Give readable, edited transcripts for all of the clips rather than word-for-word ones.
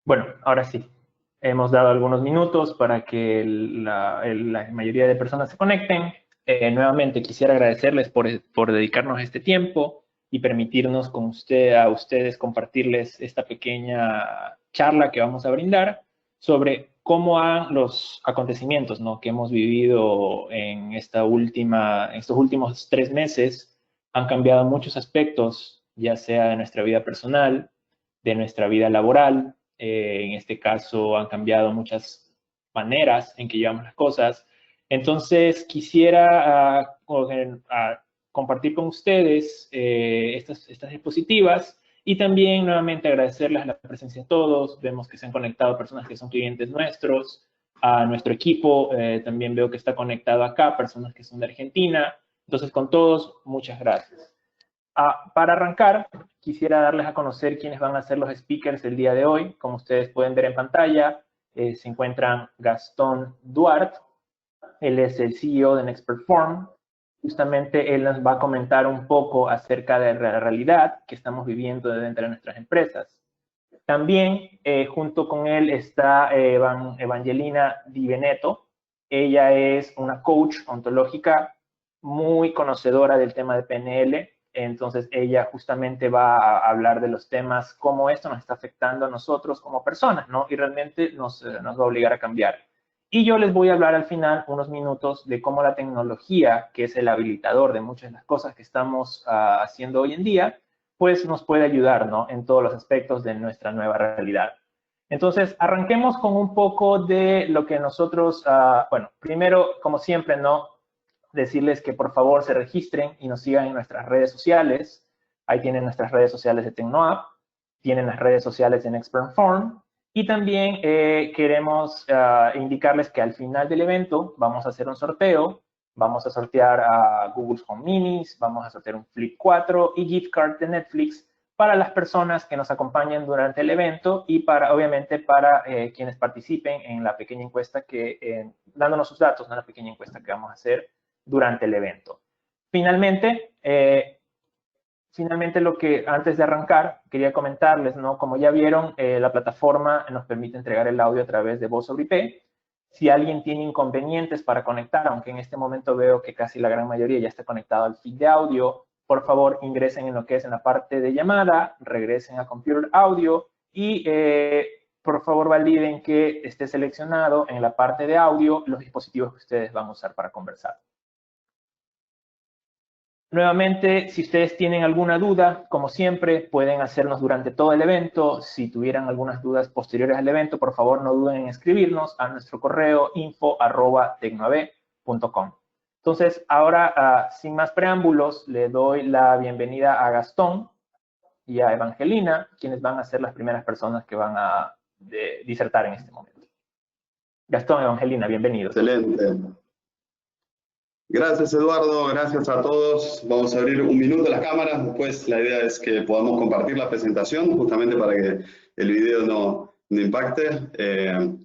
Bueno, ahora sí. Hemos dado algunos minutos para que la mayoría de personas se conecten. Nuevamente quisiera agradecerles por dedicarnos este tiempo y permitirnos a ustedes compartirles esta pequeña charla que vamos a brindar sobre cómo han los acontecimientos, ¿no?, que hemos vivido en estos últimos 3 meses han cambiado muchos aspectos, ya sea de nuestra vida personal, de nuestra vida laboral. En este caso han cambiado muchas maneras en que llevamos las cosas. Entonces quisiera compartir con ustedes estas diapositivas y también nuevamente agradecerles la presencia de todos. Vemos que se han conectado personas que son clientes nuestros, a nuestro equipo. También veo que está conectado acá personas que son de Argentina. Entonces, con todos, muchas gracias. Para arrancar, quisiera darles a conocer quiénes van a ser los speakers del día de hoy. Como ustedes pueden ver en pantalla, se encuentran Gastón Duarte. Él es el CEO de NextPerform. Justamente él nos va a comentar un poco acerca de la realidad que estamos viviendo dentro de nuestras empresas. También junto con él está Evangelina Di Veneto. Ella es una coach ontológica muy conocedora del tema de PNL. Entonces ella justamente va a hablar de los temas, cómo esto nos está afectando a nosotros como personas, ¿no? Y realmente nos va a obligar a cambiar. Y yo les voy a hablar al final unos minutos de cómo la tecnología, que es el habilitador de muchas de las cosas que estamos haciendo hoy en día, pues nos puede ayudar, ¿no?, en todos los aspectos de nuestra nueva realidad. Entonces, arranquemos con un poco de lo que nosotros, bueno, primero, como siempre, ¿no?, decirles que por favor se registren y nos sigan en nuestras redes sociales. Ahí tienen nuestras redes sociales de TecnoApp, tienen las redes sociales de NextPerform, y también queremos indicarles que al final del evento vamos a hacer un sorteo. Vamos a sortear a Google Home Minis, vamos a sortear un Flip 4 y gift card de Netflix para las personas que nos acompañen durante el evento y obviamente para quienes participen en la pequeña encuesta dándonos sus datos, en la pequeña encuesta que vamos a hacer durante el evento. Finalmente, antes de arrancar, quería comentarles, ¿no? Como ya vieron, la plataforma nos permite entregar el audio a través de voz sobre IP. Si alguien tiene inconvenientes para conectar, aunque en este momento veo que casi la gran mayoría ya está conectado al feed de audio, por favor ingresen en lo que es en la parte de llamada, regresen a Computer Audio y por favor validen que esté seleccionado en la parte de audio los dispositivos que ustedes van a usar para conversar. Nuevamente, si ustedes tienen alguna duda, como siempre, pueden hacernos durante todo el evento. Si tuvieran algunas dudas posteriores al evento, por favor no duden en escribirnos a nuestro correo info@tecnoab.com. Entonces, ahora, sin más preámbulos, le doy la bienvenida a Gastón y a Evangelina, quienes van a ser las primeras personas que van a disertar en este momento. Gastón, Evangelina, bienvenidos. Excelente. Gracias, Eduardo. Gracias a todos. Vamos a abrir un minuto las cámaras. Después la idea es que podamos compartir la presentación, justamente para que el video no impacte.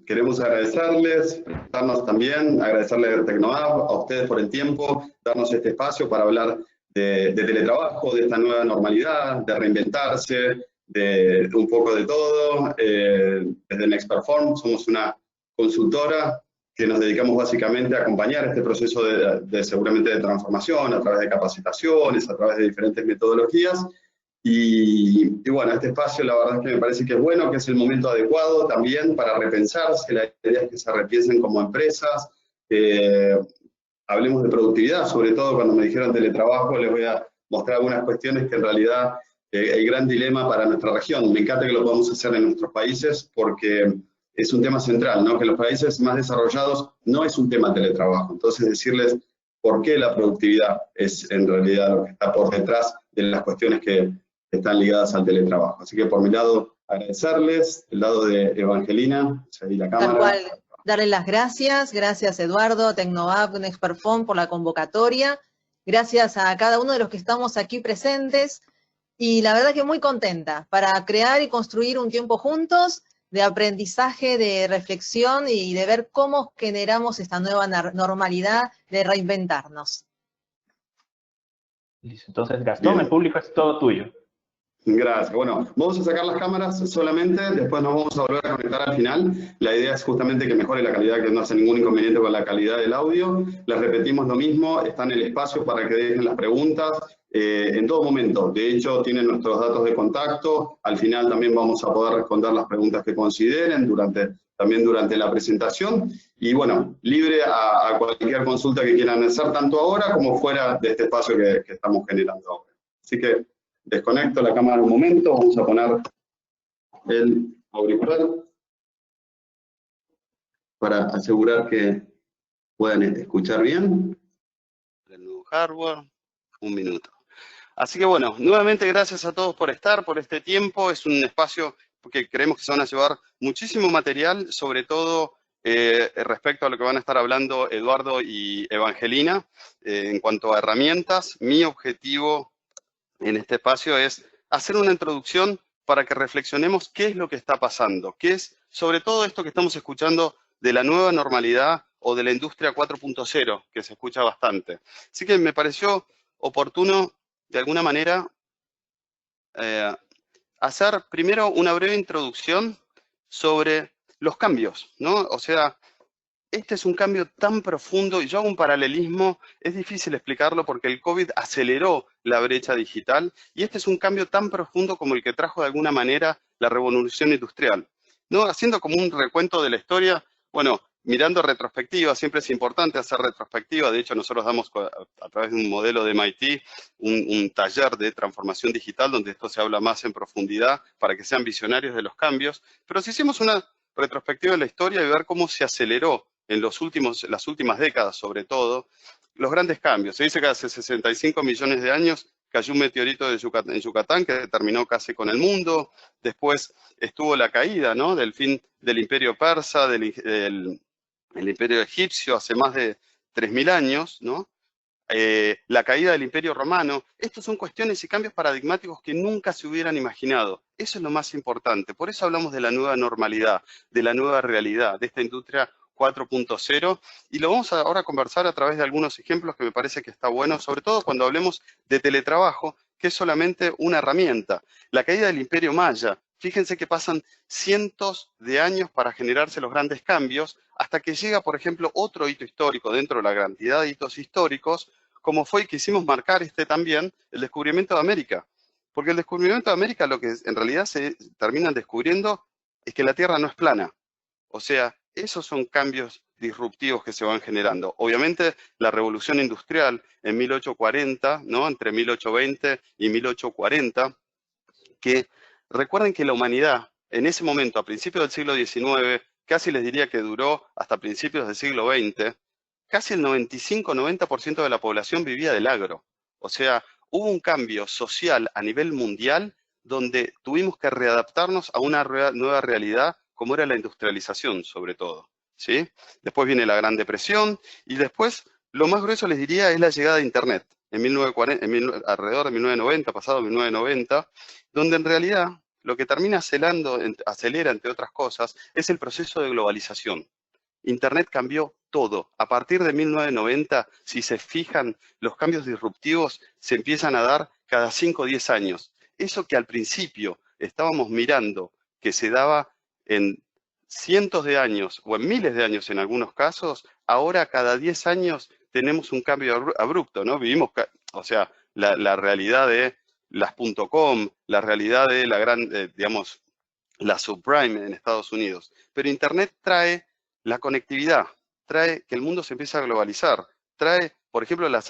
Queremos agradecerles, agradecerle a TecnoApp, a ustedes por el tiempo, darnos este espacio para hablar de teletrabajo, de esta nueva normalidad, de reinventarse, de un poco de todo. Desde NextPerform somos una consultora que nos dedicamos básicamente a acompañar este proceso seguramente de transformación a través de capacitaciones, a través de diferentes metodologías. Y bueno, este espacio la verdad es que me parece que es bueno, que es el momento adecuado también para repensarse. La idea es que se repiensen como empresas, hablemos de productividad, sobre todo cuando me dijeron teletrabajo, les voy a mostrar algunas cuestiones que en realidad el gran dilema para nuestra región. Me encanta que lo podamos hacer en nuestros países porque es un tema central, ¿no? Que en los países más desarrollados no es un tema teletrabajo. Entonces, decirles por qué la productividad es en realidad lo que está por detrás de las cuestiones que están ligadas al teletrabajo. Así que por mi lado, agradecerles, el lado de Evangelina, ahí la cámara. Tal cual, darle las gracias Eduardo, TecnoApp, NextPerform por la convocatoria, gracias a cada uno de los que estamos aquí presentes, y la verdad que muy contenta para crear y construir un tiempo juntos, de aprendizaje, de reflexión y de ver cómo generamos esta nueva normalidad de reinventarnos. Listo. Entonces, Gastón, bien. El público es todo tuyo. Gracias. Bueno, vamos a sacar las cámaras solamente, después nos vamos a volver a conectar al final. La idea es justamente que mejore la calidad, que no hace ningún inconveniente con la calidad del audio. Les repetimos lo mismo, está en el espacio para que dejen las preguntas en todo momento. De hecho, tienen nuestros datos de contacto. Al final también vamos a poder responder las preguntas que consideren también durante la presentación. Y bueno, libre a cualquier consulta que quieran hacer, tanto ahora como fuera de este espacio que estamos generando ahora. Así que desconecto la cámara un momento, vamos a poner el auricular para asegurar que puedan escuchar bien. El nuevo hardware, un minuto. Así que bueno, nuevamente gracias a todos por estar, por este tiempo. Es un espacio que creemos que se van a llevar muchísimo material, sobre todo respecto a lo que van a estar hablando Eduardo y Evangelina en cuanto a herramientas. Mi objetivo en este espacio es hacer una introducción para que reflexionemos qué es lo que está pasando, qué es sobre todo esto que estamos escuchando de la nueva normalidad o de la industria 4.0, que se escucha bastante. Así que me pareció oportuno, de alguna manera, hacer primero una breve introducción sobre los cambios, ¿no? O sea, este es un cambio tan profundo, y yo hago un paralelismo, es difícil explicarlo porque el COVID aceleró la brecha digital, y este es un cambio tan profundo como el que trajo de alguna manera la revolución industrial, ¿no? Haciendo como un recuento de la historia, bueno, mirando retrospectiva, siempre es importante hacer retrospectiva, de hecho nosotros damos a través de un modelo de MIT un taller de transformación digital donde esto se habla más en profundidad para que sean visionarios de los cambios, pero si hicimos una retrospectiva de la historia y ver cómo se aceleró en las últimas décadas, sobre todo, los grandes cambios. Se dice que hace 65 millones de años cayó un meteorito en Yucatán que terminó casi con el mundo. Después estuvo la caída, ¿no?, del fin del imperio persa, del imperio egipcio hace más de 3.000 años, ¿no? La caída del imperio romano. Estas son cuestiones y cambios paradigmáticos que nunca se hubieran imaginado. Eso es lo más importante. Por eso hablamos de la nueva normalidad, de la nueva realidad, de esta industria 4.0, y lo vamos ahora a conversar a través de algunos ejemplos que me parece que está bueno, sobre todo cuando hablemos de teletrabajo, que es solamente una herramienta. La caída del Imperio Maya. Fíjense que pasan cientos de años para generarse los grandes cambios, hasta que llega, por ejemplo, otro hito histórico dentro de la cantidad de hitos históricos, como fue y quisimos marcar también, el descubrimiento de América. Porque el descubrimiento de América, lo que en realidad se terminan descubriendo es que la Tierra no es plana. O sea, esos son cambios disruptivos que se van generando. Obviamente, la revolución industrial en 1840, ¿no?, entre 1820 y 1840, que recuerden que la humanidad, en ese momento, a principios del siglo XIX, casi les diría que duró hasta principios del siglo XX, casi el 95-90% de la población vivía del agro. O sea, hubo un cambio social a nivel mundial donde tuvimos que readaptarnos a una nueva realidad como era la industrialización, sobre todo, ¿sí? Después viene la Gran Depresión y después, lo más grueso les diría, es la llegada de Internet en alrededor de 1990, pasado 1990, donde en realidad lo que termina acelera, entre otras cosas, es el proceso de globalización. Internet cambió todo. A partir de 1990, si se fijan, los cambios disruptivos se empiezan a dar cada 5 o 10 años. Eso que al principio estábamos mirando, que se daba en cientos de años o en miles de años en algunos casos, ahora cada 10 años tenemos un cambio abrupto, ¿no? Vivimos, o sea, la realidad de las .com, la realidad de digamos, la subprime en Estados Unidos. Pero Internet trae la conectividad, trae que el mundo se empiece a globalizar, trae, por ejemplo, la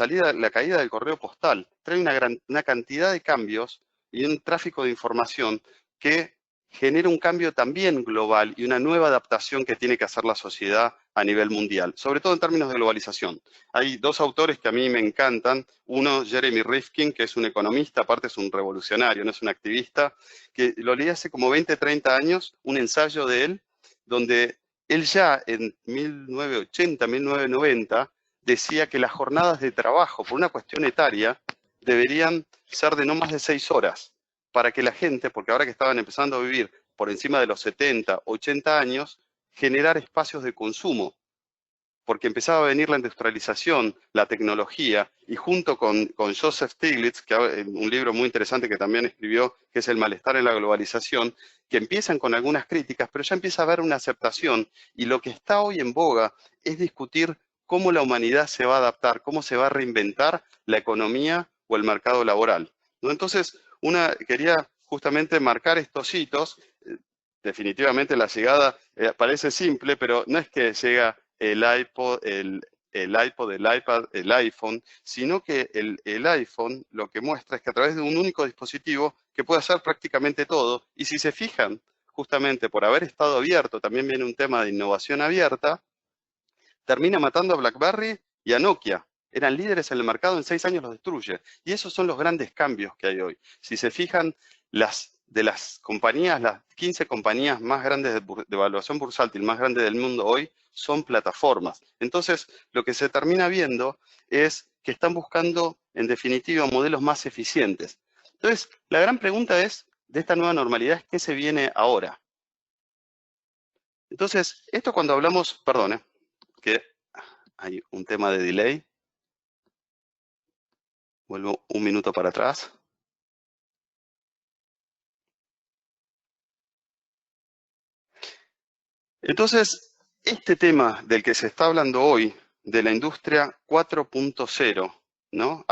caída del correo postal, trae una cantidad de cambios y un tráfico de información que genera un cambio también global y una nueva adaptación que tiene que hacer la sociedad a nivel mundial, sobre todo en términos de globalización. Hay dos autores que a mí me encantan, uno, Jeremy Rifkin, que es un economista, aparte es un revolucionario, no es un activista, que lo leí hace como 20, 30 años, un ensayo de él, donde él ya en 1980, 1990, decía que las jornadas de trabajo, por una cuestión etaria, deberían ser de no más de 6 horas, para que la gente, porque ahora que estaban empezando a vivir por encima de los 70, 80 años, generar espacios de consumo. porque empezaba a venir la industrialización, la tecnología, y junto con Joseph Stiglitz, que un libro muy interesante que también escribió, que es El malestar en la globalización, que empiezan con algunas críticas, pero ya empieza a haber una aceptación, y lo que está hoy en boga es discutir cómo la humanidad se va a adaptar, cómo se va a reinventar la economía o el mercado laboral, ¿no? Entonces, quería justamente marcar estos hitos. Definitivamente la llegada parece simple, pero no es que llega el iPod, el iPad, el iPhone, sino que el iPhone lo que muestra es que a través de un único dispositivo que puede hacer prácticamente todo, y si se fijan, justamente por haber estado abierto, también viene un tema de innovación abierta, termina matando a BlackBerry y a Nokia. Eran líderes en el mercado, en 6 años los destruye. Y esos son los grandes cambios que hay hoy. Si se fijan, de las compañías, las 15 compañías más grandes de evaluación bursátil, más grandes del mundo hoy, son plataformas. Entonces, lo que se termina viendo es que están buscando, en definitiva, modelos más eficientes. Entonces, la gran pregunta es, de esta nueva normalidad, es ¿qué se viene ahora? Entonces, esto cuando hablamos, perdón, que hay un tema de delay. Vuelvo un minuto para atrás. Entonces, este tema del que se está hablando hoy, de la industria 4.0, ¿no?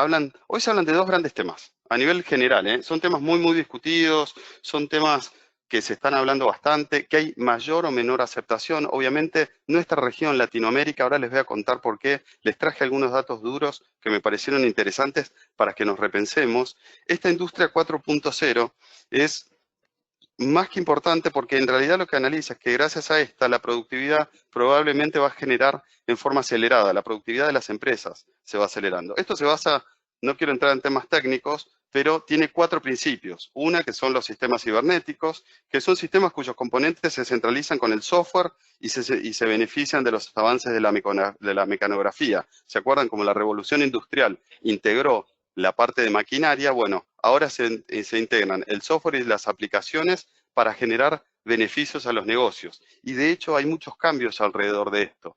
Hoy se hablan de 2 grandes temas, a nivel general, ¿eh? Son temas muy, muy discutidos, son temas que se están hablando bastante, que hay mayor o menor aceptación. Obviamente, nuestra región, Latinoamérica, ahora les voy a contar por qué. Les traje algunos datos duros que me parecieron interesantes para que nos repensemos. Esta industria 4.0 es más que importante porque en realidad lo que analiza es que gracias a esta la productividad probablemente va a generar en forma acelerada, la productividad de las empresas se va acelerando. Esto se basa, no quiero entrar en temas técnicos, pero tiene 4 principios. Una, que son los sistemas cibernéticos, que son sistemas cuyos componentes se centralizan con el software y se benefician de los avances de la mecanografía. ¿Se acuerdan? Como la revolución industrial integró la parte de maquinaria, bueno, ahora se integran el software y las aplicaciones para generar beneficios a los negocios. Y de hecho hay muchos cambios alrededor de esto.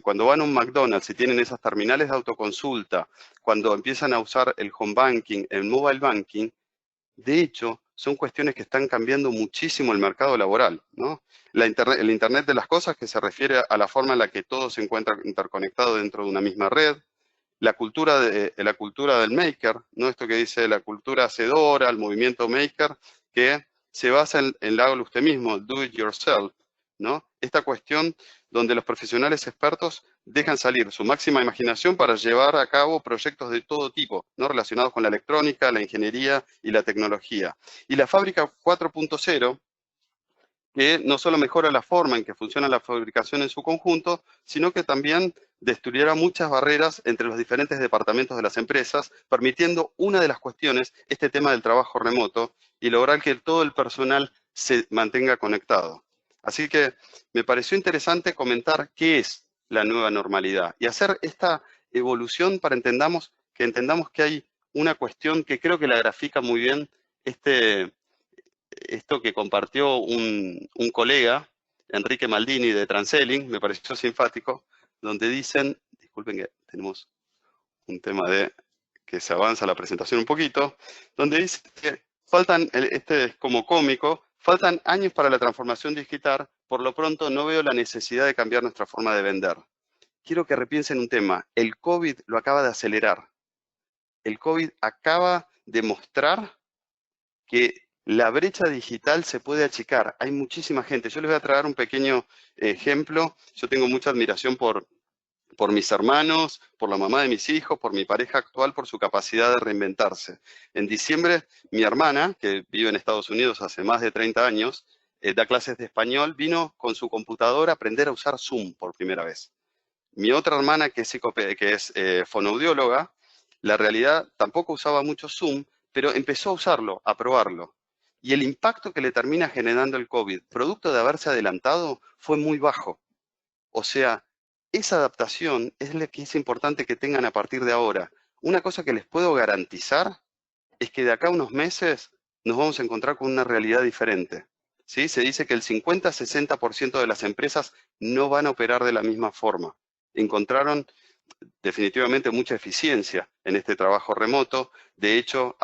Cuando van a un McDonald's, si tienen esas terminales de autoconsulta, cuando empiezan a usar el home banking, el mobile banking, de hecho, son cuestiones que están cambiando muchísimo el mercado laboral, ¿no? El Internet de las cosas, que se refiere a la forma en la que todo se encuentra interconectado dentro de una misma red. La cultura del maker, ¿no? Esto que dice la cultura hacedora, el movimiento maker, que se basa en hágalo usted mismo, do it yourself, ¿no? Esta cuestión donde los profesionales expertos dejan salir su máxima imaginación para llevar a cabo proyectos de todo tipo, ¿no? Relacionados con la electrónica, la ingeniería y la tecnología. Y la fábrica 4.0, que no solo mejora la forma en que funciona la fabricación en su conjunto, sino que también destruyera muchas barreras entre los diferentes departamentos de las empresas, permitiendo una de las cuestiones, este tema del trabajo remoto, y lograr que todo el personal se mantenga conectado. Así que me pareció interesante comentar qué es la nueva normalidad y hacer esta evolución para que entendamos que hay una cuestión que creo que la grafica muy bien esto que compartió un colega, Enrique Maldini de Transelling, me pareció simpático, donde dicen, disculpen que tenemos un tema de que se avanza la presentación un poquito, donde dice que este es como cómico, faltan años para la transformación digital, por lo pronto no veo la necesidad de cambiar nuestra forma de vender. Quiero que repiensen un tema, el COVID lo acaba de acelerar. El COVID acaba de mostrar que la brecha digital se puede achicar. Hay muchísima gente. Yo les voy a traer un pequeño ejemplo. Yo tengo mucha admiración por mis hermanos, por la mamá de mis hijos, por mi pareja actual, por su capacidad de reinventarse. En diciembre, mi hermana, que vive en Estados Unidos hace más de 30 años, da clases de español, vino con su computadora a aprender a usar Zoom por primera vez. Mi otra hermana, que es fonoaudióloga, la realidad tampoco usaba mucho Zoom, pero empezó a usarlo, a probarlo. Y el impacto que le termina generando el COVID, producto de haberse adelantado, fue muy bajo. O sea, esa adaptación es la que es importante que tengan a partir de ahora. Una cosa que les puedo garantizar es que de acá a unos meses nos vamos a encontrar con una realidad diferente. ¿Sí? Se dice que el 50-60% de las empresas no van a operar de la misma forma. encontraron definitivamente mucha eficiencia en este trabajo remoto. De hecho,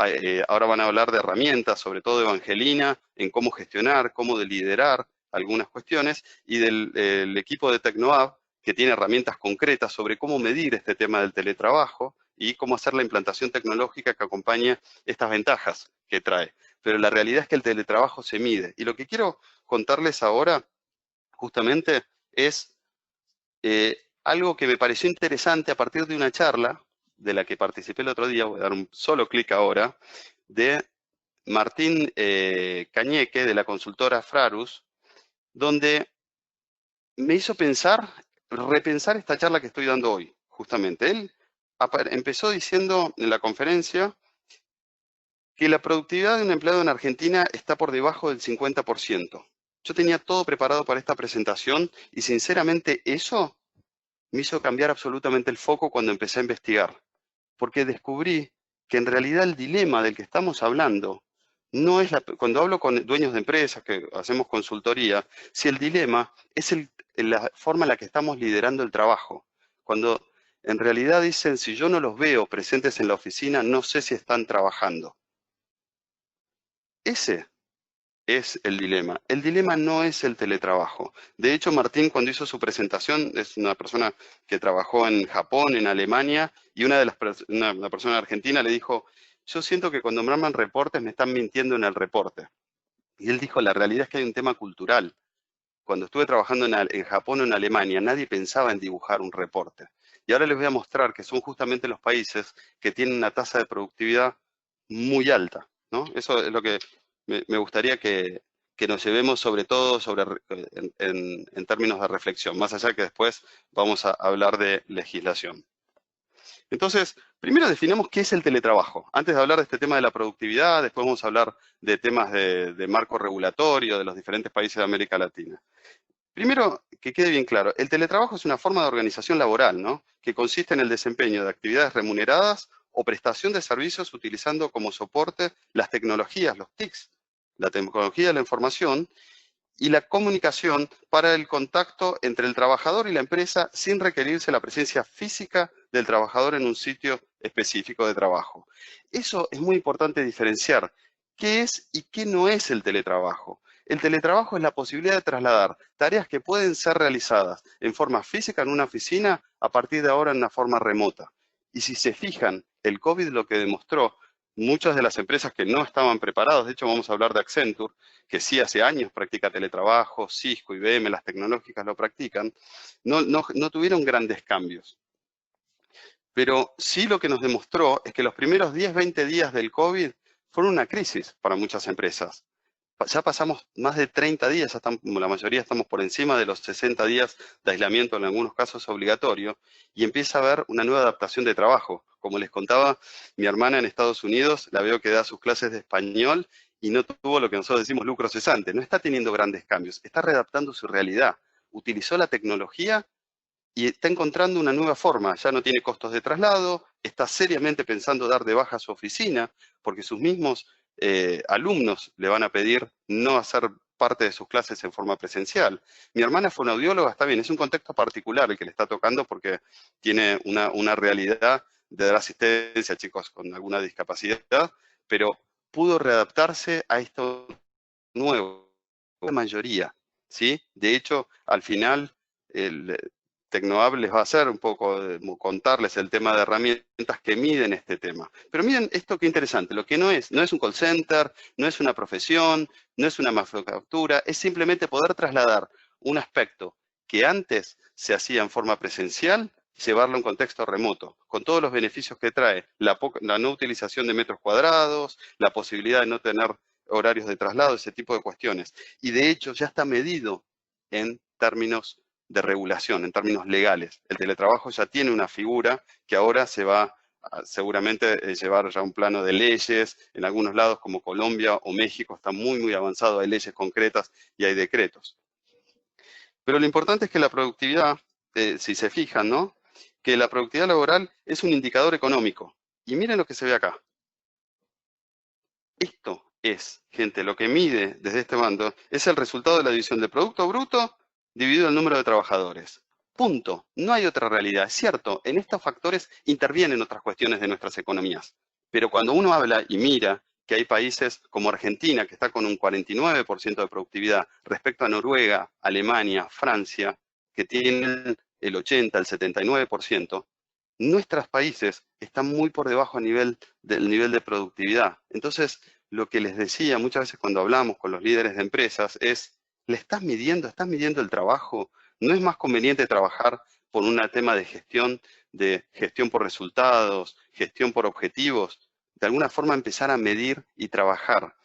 ahora van a hablar de herramientas, sobre todo de Evangelina, en cómo gestionar, cómo liderar algunas cuestiones, y del equipo de Tecnoab, que tiene herramientas concretas sobre cómo medir este tema del teletrabajo y cómo hacer la implantación tecnológica que acompañe estas ventajas que trae. Pero la realidad es que el teletrabajo se mide. Y lo que quiero contarles ahora, justamente, es algo que me pareció interesante a partir de una charla de la que participé el otro día, voy a dar un solo clic ahora, de Martín Cañeque, de la consultora Frarus, donde me hizo repensar esta charla que estoy dando hoy, justamente. Él empezó diciendo en la conferencia que la productividad de un empleado en Argentina está por debajo del 50%. Yo tenía todo preparado para esta presentación y sinceramente eso me hizo cambiar absolutamente el foco cuando empecé a investigar, porque descubrí que en realidad el dilema del que estamos hablando no es cuando hablo con dueños de empresas, que hacemos consultoría, si el dilema es la forma en la que estamos liderando el trabajo. Cuando en realidad dicen, si yo no los veo presentes en la oficina, no sé si están trabajando. Ese es el dilema. El dilema no es el teletrabajo. De hecho, Martín, cuando hizo su presentación, es una persona que trabajó en Japón, en Alemania, y una persona argentina le dijo, yo siento que cuando me arman reportes me están mintiendo en el reporte. Y él dijo, la realidad es que hay un tema cultural. Cuando estuve trabajando en Japón o en Alemania, nadie pensaba en dibujar un reporte. Y ahora les voy a mostrar que son justamente los países que tienen una tasa de productividad muy alta, ¿no? Eso es lo que me gustaría que nos llevemos sobre todo en términos de reflexión, más allá que después vamos a hablar de legislación. Entonces, primero definamos qué es el teletrabajo. Antes de hablar de este tema de la productividad, después vamos a hablar de temas de marco regulatorio de los diferentes países de América Latina. Primero, que quede bien claro, el teletrabajo es una forma de organización laboral, ¿no? Que consiste en el desempeño de actividades remuneradas o prestación de servicios utilizando como soporte las tecnologías, los TICs, la tecnología de la información y la comunicación para el contacto entre el trabajador y la empresa sin requerirse la presencia física del trabajador en un sitio específico de trabajo. Eso es muy importante diferenciar qué es y qué no es el teletrabajo. El teletrabajo es la posibilidad de trasladar tareas que pueden ser realizadas en forma física en una oficina a partir de ahora en una forma remota. Y si se fijan, el COVID lo que demostró, muchas de las empresas que no estaban preparadas, de hecho vamos a hablar de Accenture, que sí hace años practica teletrabajo, Cisco, IBM, las tecnológicas lo practican, no tuvieron grandes cambios. Pero sí lo que nos demostró es que los primeros 10, 20 días del COVID fueron una crisis para muchas empresas. Ya pasamos más de 30 días, la mayoría estamos por encima de los 60 días de aislamiento, en algunos casos obligatorio, y empieza a haber una nueva adaptación de trabajo. Como les contaba, mi hermana en Estados Unidos, la veo que da sus clases de español y no tuvo lo que nosotros decimos lucro cesante, no está teniendo grandes cambios, está readaptando su realidad, utilizó la tecnología y está encontrando una nueva forma, ya no tiene costos de traslado, está seriamente pensando dar de baja su oficina, porque sus mismos alumnos le van a pedir no hacer parte de sus clases en forma presencial. Mi hermana fue una audióloga, está bien, es un contexto particular el que le está tocando porque tiene una realidad de dar asistencia a chicos con alguna discapacidad, pero pudo readaptarse a esto nuevo, la mayoría, ¿sí? De hecho, al final, Tecnoab les va a hacer un poco, contarles el tema de herramientas que miden este tema. Pero miren esto qué interesante, lo que no es un call center, no es una profesión, no es una manufactura, es simplemente poder trasladar un aspecto que antes se hacía en forma presencial, llevarlo a un contexto remoto, con todos los beneficios que trae, la no utilización de metros cuadrados, la posibilidad de no tener horarios de traslado, ese tipo de cuestiones. Y de hecho ya está medido en términos de regulación, en términos legales. El teletrabajo ya tiene una figura que ahora se va a seguramente llevar ya un plano de leyes. En algunos lados como Colombia o México está muy avanzado, hay leyes concretas y hay decretos. Pero lo importante es que la productividad, si se fijan, ¿no? Que la productividad laboral es un indicador económico. Y miren lo que se ve acá. Esto es, gente, lo que mide desde este bando es el resultado de la división del Producto Bruto dividido el número de trabajadores. Punto. No hay otra realidad. Es cierto, en estos factores intervienen otras cuestiones de nuestras economías. Pero cuando uno habla y mira que hay países como Argentina, que está con un 49% de productividad, respecto a Noruega, Alemania, Francia, que tienen el 80, el 79%, nuestros países están muy por debajo del nivel de productividad. Entonces, lo que les decía muchas veces cuando hablamos con los líderes de empresas es, ¿le estás midiendo el trabajo? ¿No es más conveniente trabajar por un tema de gestión por resultados, gestión por objetivos? De alguna forma empezar a medir y trabajar.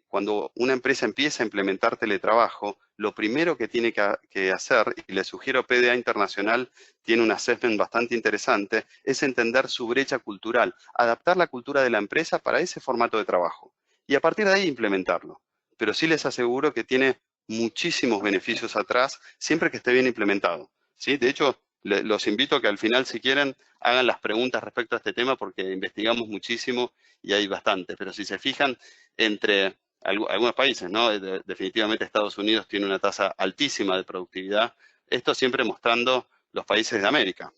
Cuando una empresa empieza a implementar teletrabajo, lo primero que tiene que hacer, y le sugiero PDA Internacional, tiene un assessment bastante interesante, es entender su brecha cultural, adaptar la cultura de la empresa para ese formato de trabajo y a partir de ahí implementarlo. Pero sí les aseguro que tiene muchísimos beneficios atrás, siempre que esté bien implementado, ¿sí? De hecho, los invito a que al final, si quieren, hagan las preguntas respecto a este tema porque investigamos muchísimo y hay bastante. Pero si se fijan, entre algunos países, ¿no? Definitivamente Estados Unidos tiene una tasa altísima de productividad. Esto siempre mostrando los países de América.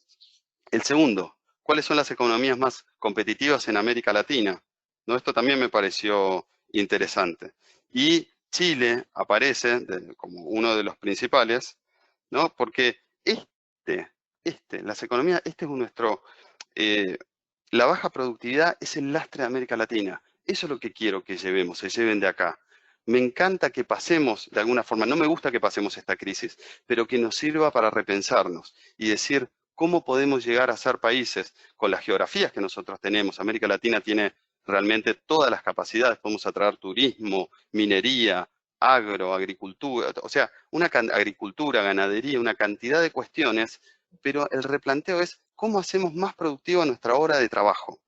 El segundo, ¿cuáles son las economías más competitivas en América Latina? ¿No? Esto también me pareció interesante. Y Chile aparece como uno de los principales, ¿no? Porque las economías, la baja productividad es el lastre de América Latina. Eso es lo que quiero que se lleven de acá. Me encanta que pasemos, de alguna forma, no me gusta que pasemos esta crisis, pero que nos sirva para repensarnos y decir cómo podemos llegar a ser países con las geografías que nosotros tenemos. América Latina tiene realmente todas las capacidades, podemos atraer turismo, minería, agricultura, o sea, agricultura, ganadería, una cantidad de cuestiones, pero el replanteo es cómo hacemos más productiva nuestra hora de trabajo.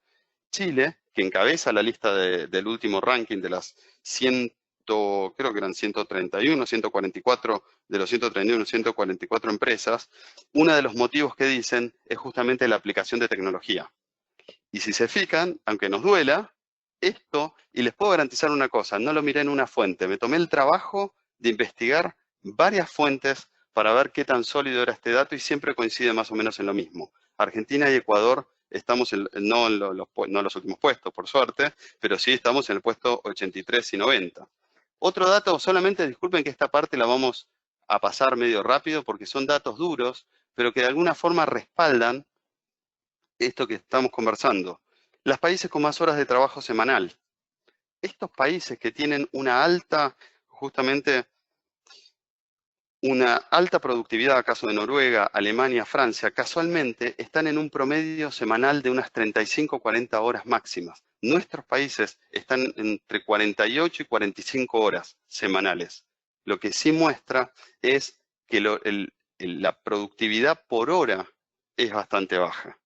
Chile, que encabeza la lista del último ranking de las 100, creo que eran 131, 144, de los 131, 144 empresas, uno de los motivos que dicen es justamente la aplicación de tecnología. Y si se fijan, aunque nos duela, esto, y les puedo garantizar una cosa, no lo miré en una fuente, me tomé el trabajo de investigar varias fuentes para ver qué tan sólido era este dato y siempre coincide más o menos en lo mismo. Argentina y Ecuador estamos no en los últimos puestos, por suerte, pero sí estamos en el puesto 83 y 90. Otro dato, solamente disculpen que esta parte la vamos a pasar medio rápido porque son datos duros, pero que de alguna forma respaldan esto que estamos conversando. Los países con más horas de trabajo semanal. Estos países que tienen una alta productividad, caso de Noruega, Alemania, Francia, casualmente están en un promedio semanal de unas 35 40 horas máximas. Nuestros países están entre 48 y 45 horas semanales. Lo que sí muestra es que la productividad por hora es bastante baja.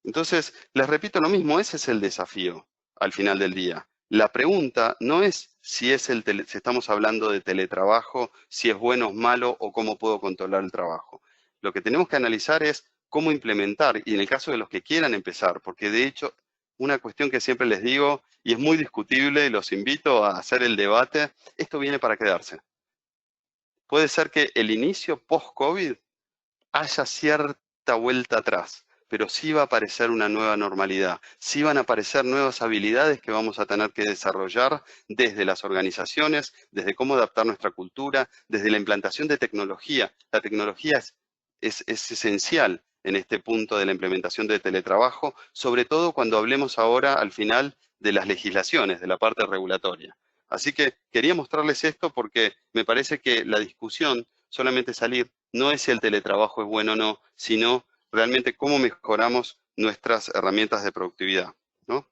Entonces, les repito lo mismo, ese es el desafío al final del día. La pregunta no es si estamos hablando de teletrabajo, si es bueno o malo o cómo puedo controlar el trabajo. Lo que tenemos que analizar es cómo implementar, y en el caso de los que quieran empezar, porque de hecho, una cuestión que siempre les digo, y es muy discutible, y los invito a hacer el debate, esto viene para quedarse. Puede ser que el inicio post-COVID haya cierta vuelta atrás, pero sí va a aparecer una nueva normalidad, sí van a aparecer nuevas habilidades que vamos a tener que desarrollar desde las organizaciones, desde cómo adaptar nuestra cultura, desde la implantación de tecnología. La tecnología es esencial en este punto de la implementación de teletrabajo, sobre todo cuando hablemos ahora al final de las legislaciones, de la parte regulatoria. Así que quería mostrarles esto porque me parece que la discusión, solamente salir, no es si el teletrabajo es bueno o no, sino realmente cómo mejoramos nuestras herramientas de productividad, ¿no?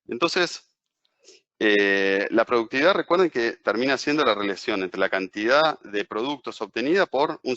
Entonces, la productividad, recuerden que termina siendo la relación entre la cantidad de productos obtenida por un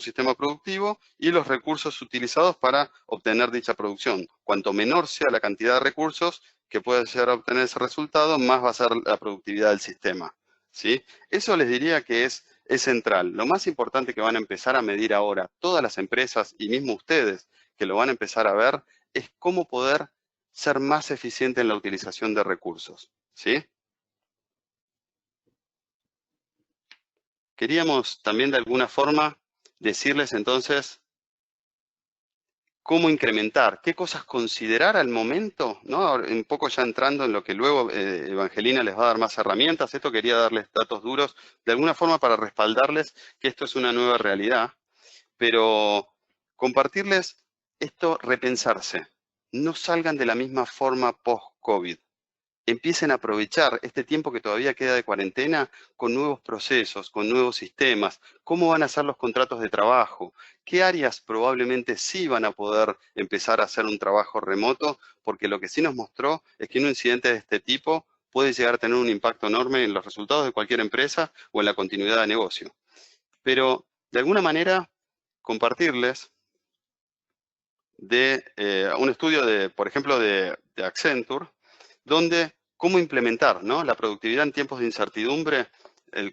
sistema productivo y los recursos utilizados para obtener dicha producción. Cuanto menor sea la cantidad de recursos que puede llegar a obtener ese resultado, más va a ser la productividad del sistema, ¿sí? Eso les diría que es central. Lo más importante que van a empezar a medir ahora todas las empresas y mismo ustedes que lo van a empezar a ver es cómo poder ser más eficiente en la utilización de recursos, ¿sí? Queríamos también de alguna forma decirles entonces cómo incrementar, qué cosas considerar al momento, ¿no? Un poco ya entrando en lo que luego Evangelina les va a dar más herramientas. Esto quería darles datos duros, de alguna forma para respaldarles que esto es una nueva realidad, pero compartirles esto, repensarse. No salgan de la misma forma post-COVID. Empiecen a aprovechar este tiempo que todavía queda de cuarentena con nuevos procesos, con nuevos sistemas, cómo van a ser los contratos de trabajo, qué áreas probablemente sí van a poder empezar a hacer un trabajo remoto, porque lo que sí nos mostró es que un incidente de este tipo puede llegar a tener un impacto enorme en los resultados de cualquier empresa o en la continuidad de negocio. Pero, de alguna manera, compartirles de un estudio, por ejemplo, de Accenture, donde cómo implementar, ¿no?, la productividad en tiempos de incertidumbre.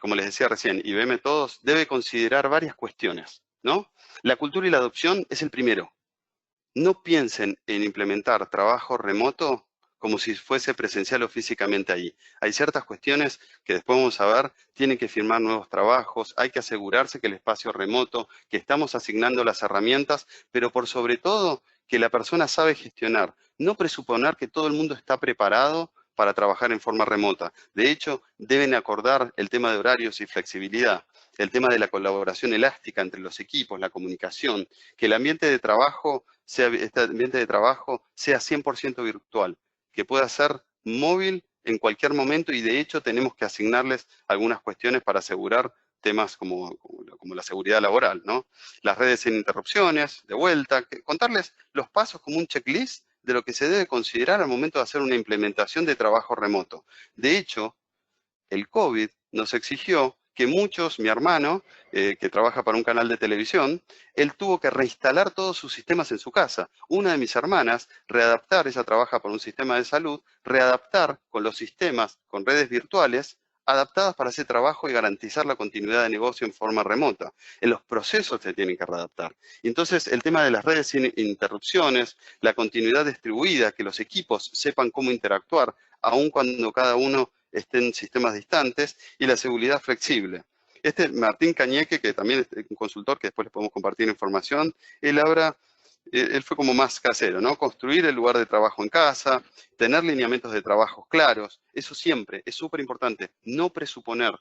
Como les decía recién, IBM Todos debe considerar varias cuestiones, ¿no? La cultura y la adopción es el primero. No piensen en implementar trabajo remoto como si fuese presencial o físicamente ahí. Hay ciertas cuestiones que después vamos a ver, tienen que firmar nuevos trabajos, hay que asegurarse que el espacio remoto, que estamos asignando las herramientas, pero por sobre todo que la persona sabe gestionar, no presuponer que todo el mundo está preparado para trabajar en forma remota. De hecho, deben acordar el tema de horarios y flexibilidad, el tema de la colaboración elástica entre los equipos, la comunicación, que el ambiente de trabajo sea 100% virtual, que pueda ser móvil en cualquier momento, y de hecho tenemos que asignarles algunas cuestiones para asegurar temas como la seguridad laboral, ¿no? Las redes sin interrupciones, de vuelta, contarles los pasos como un checklist de lo que se debe considerar al momento de hacer una implementación de trabajo remoto. De hecho, el COVID nos exigió que muchos, mi hermano, que trabaja para un canal de televisión, él tuvo que reinstalar todos sus sistemas en su casa. Una de mis hermanas, readaptar, ella trabaja para un sistema de salud, readaptar con los sistemas, con redes virtuales, adaptadas para ese trabajo y garantizar la continuidad de negocio en forma remota. En los procesos se tienen que readaptar. Entonces, el tema de las redes sin interrupciones, la continuidad distribuida, que los equipos sepan cómo interactuar, aun cuando cada uno esté en sistemas distantes, y la seguridad flexible. Martín Cañeque, que también es un consultor, que después les podemos compartir información, él fue como más casero, ¿no? Construir el lugar de trabajo en casa, tener lineamientos de trabajo claros, eso siempre es súper importante, no presuponer.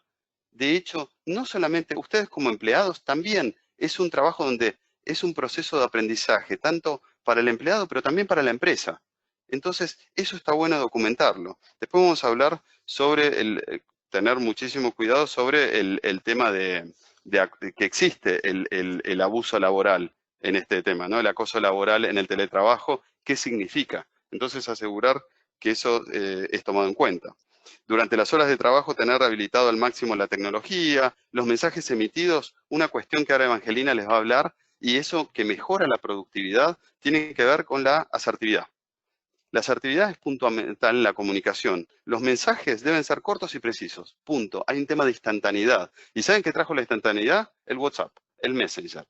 De hecho, no solamente ustedes como empleados, también es un trabajo donde es un proceso de aprendizaje, tanto para el empleado, pero también para la empresa. Entonces, eso está bueno documentarlo. Después vamos a hablar sobre tener muchísimo cuidado sobre el tema de que existe el abuso laboral en este tema, ¿no? El acoso laboral en el teletrabajo, ¿qué significa? Entonces, asegurar que eso es tomado en cuenta. Durante las horas de trabajo, tener habilitado al máximo la tecnología, los mensajes emitidos, una cuestión que ahora Evangelina les va a hablar, y eso que mejora la productividad tiene que ver con la asertividad. La asertividad es fundamental en la comunicación. Los mensajes deben ser cortos y precisos. Punto. Hay un tema de instantaneidad. ¿Y saben qué trajo la instantaneidad? El WhatsApp, el Messenger.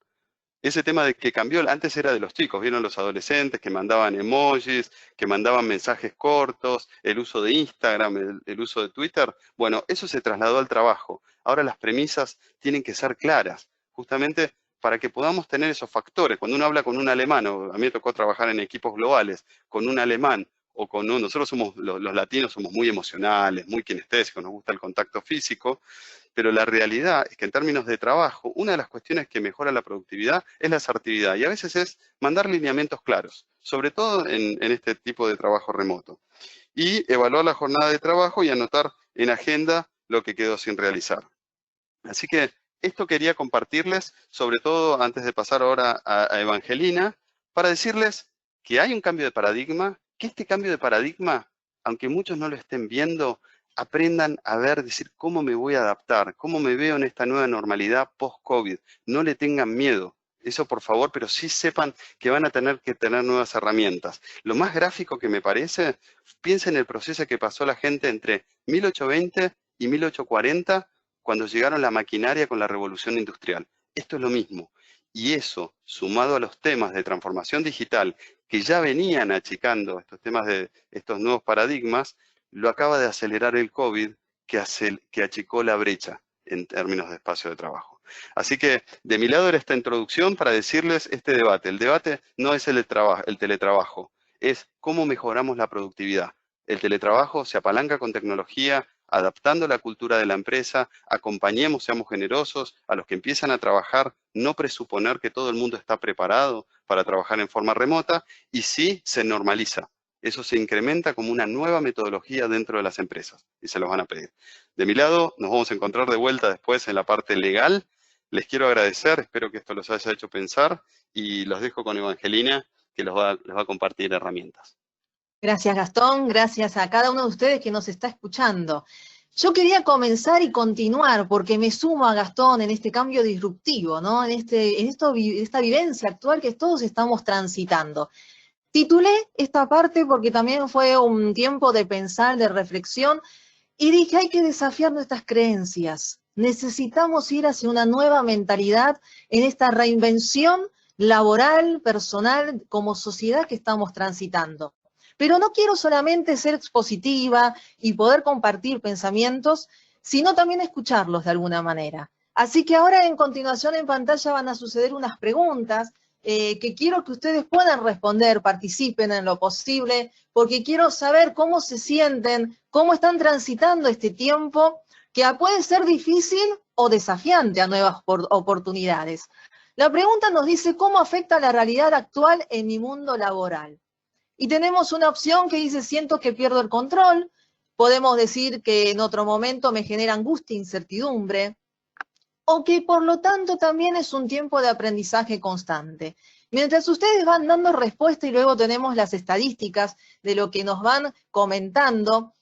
Ese tema de que cambió, antes era de los chicos, vieron los adolescentes que mandaban emojis, que mandaban mensajes cortos, el uso de Instagram, el uso de Twitter. Bueno, eso se trasladó al trabajo. Ahora las premisas tienen que ser claras, justamente para que podamos tener esos factores. Cuando uno habla con un alemán, o a mí me tocó trabajar en equipos globales, con un alemán o con uno, nosotros somos, los latinos somos muy emocionales, muy kinestésicos, nos gusta el contacto físico, pero la realidad es que en términos de trabajo, una de las cuestiones que mejora la productividad es la asertividad, y a veces es mandar lineamientos claros, sobre todo en este tipo de trabajo remoto. Y evaluar la jornada de trabajo y anotar en agenda lo que quedó sin realizar. Así que esto quería compartirles, sobre todo antes de pasar ahora a Evangelina, para decirles que hay un cambio de paradigma, que este cambio de paradigma, aunque muchos no lo estén viendo, aprendan a ver, decir cómo me voy a adaptar, cómo me veo en esta nueva normalidad post-COVID. No le tengan miedo, eso por favor, pero sí sepan que van a tener que tener nuevas herramientas. Lo más gráfico que me parece, piensen en el proceso que pasó la gente entre 1820 y 1840, cuando llegaron la maquinaria con la revolución industrial. Esto es lo mismo. Y eso, sumado a los temas de transformación digital, que ya venían achicando estos temas de estos nuevos paradigmas, lo acaba de acelerar el COVID, que achicó la brecha en términos de espacio de trabajo. Así que de mi lado era esta introducción para decirles este debate. El debate no es el teletrabajo, es cómo mejoramos la productividad. El teletrabajo se apalanca con tecnología, adaptando la cultura de la empresa, acompañemos, seamos generosos a los que empiezan a trabajar, no presuponer que todo el mundo está preparado para trabajar en forma remota, y sí se normaliza. Eso se incrementa como una nueva metodología dentro de las empresas y se los van a pedir. De mi lado, nos vamos a encontrar de vuelta después en la parte legal. Les quiero agradecer, espero que esto los haya hecho pensar y los dejo con Evangelina, que les va a compartir herramientas. Gracias, Gastón. Gracias a cada uno de ustedes que nos está escuchando. Yo quería comenzar y continuar porque me sumo a Gastón en este cambio disruptivo, ¿no? En esta vivencia actual que todos estamos transitando. Titulé esta parte porque también fue un tiempo de pensar, de reflexión, y dije, hay que desafiar nuestras creencias. Necesitamos ir hacia una nueva mentalidad en esta reinvención laboral, personal, como sociedad que estamos transitando. Pero no quiero solamente ser expositiva y poder compartir pensamientos, sino también escucharlos de alguna manera. Así que ahora en continuación en pantalla van a suceder unas preguntas que quiero que ustedes puedan responder, participen en lo posible, porque quiero saber cómo se sienten, cómo están transitando este tiempo, que puede ser difícil o desafiante a nuevas oportunidades. La pregunta nos dice, ¿cómo afecta la realidad actual en mi mundo laboral? Y tenemos una opción que dice, siento que pierdo el control. Podemos decir que en otro momento me genera angustia, incertidumbre, o que por lo tanto también es un tiempo de aprendizaje constante. Mientras ustedes van dando respuesta y luego tenemos las estadísticas de lo que nos van comentando,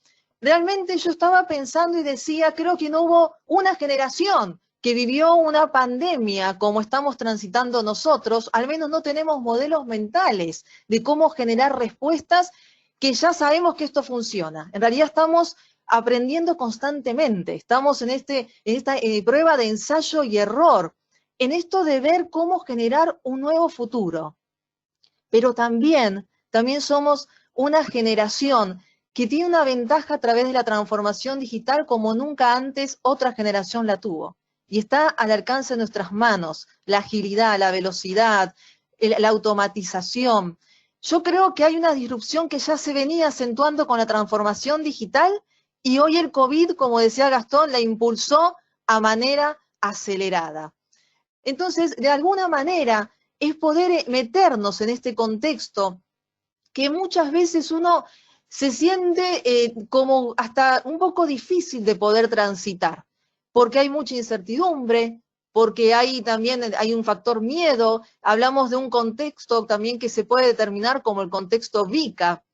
realmente yo estaba pensando y decía, creo que no hubo una generación que vivió una pandemia como estamos transitando nosotros, al menos no tenemos modelos mentales de cómo generar respuestas que ya sabemos que esto funciona. En realidad estamos aprendiendo constantemente, estamos en esta prueba de ensayo y error, en esto de ver cómo generar un nuevo futuro. Pero también somos una generación que tiene una ventaja a través de la transformación digital como nunca antes otra generación la tuvo. Y está al alcance de nuestras manos, la agilidad, la velocidad, la automatización. Yo creo que hay una disrupción que ya se venía acentuando con la transformación digital y hoy el COVID, como decía Gastón, la impulsó a manera acelerada. Entonces, de alguna manera, es poder meternos en este contexto que muchas veces uno se siente como hasta un poco difícil de poder transitar, porque hay mucha incertidumbre, porque también hay un factor miedo. Hablamos de un contexto también que se puede determinar como el contexto VICA,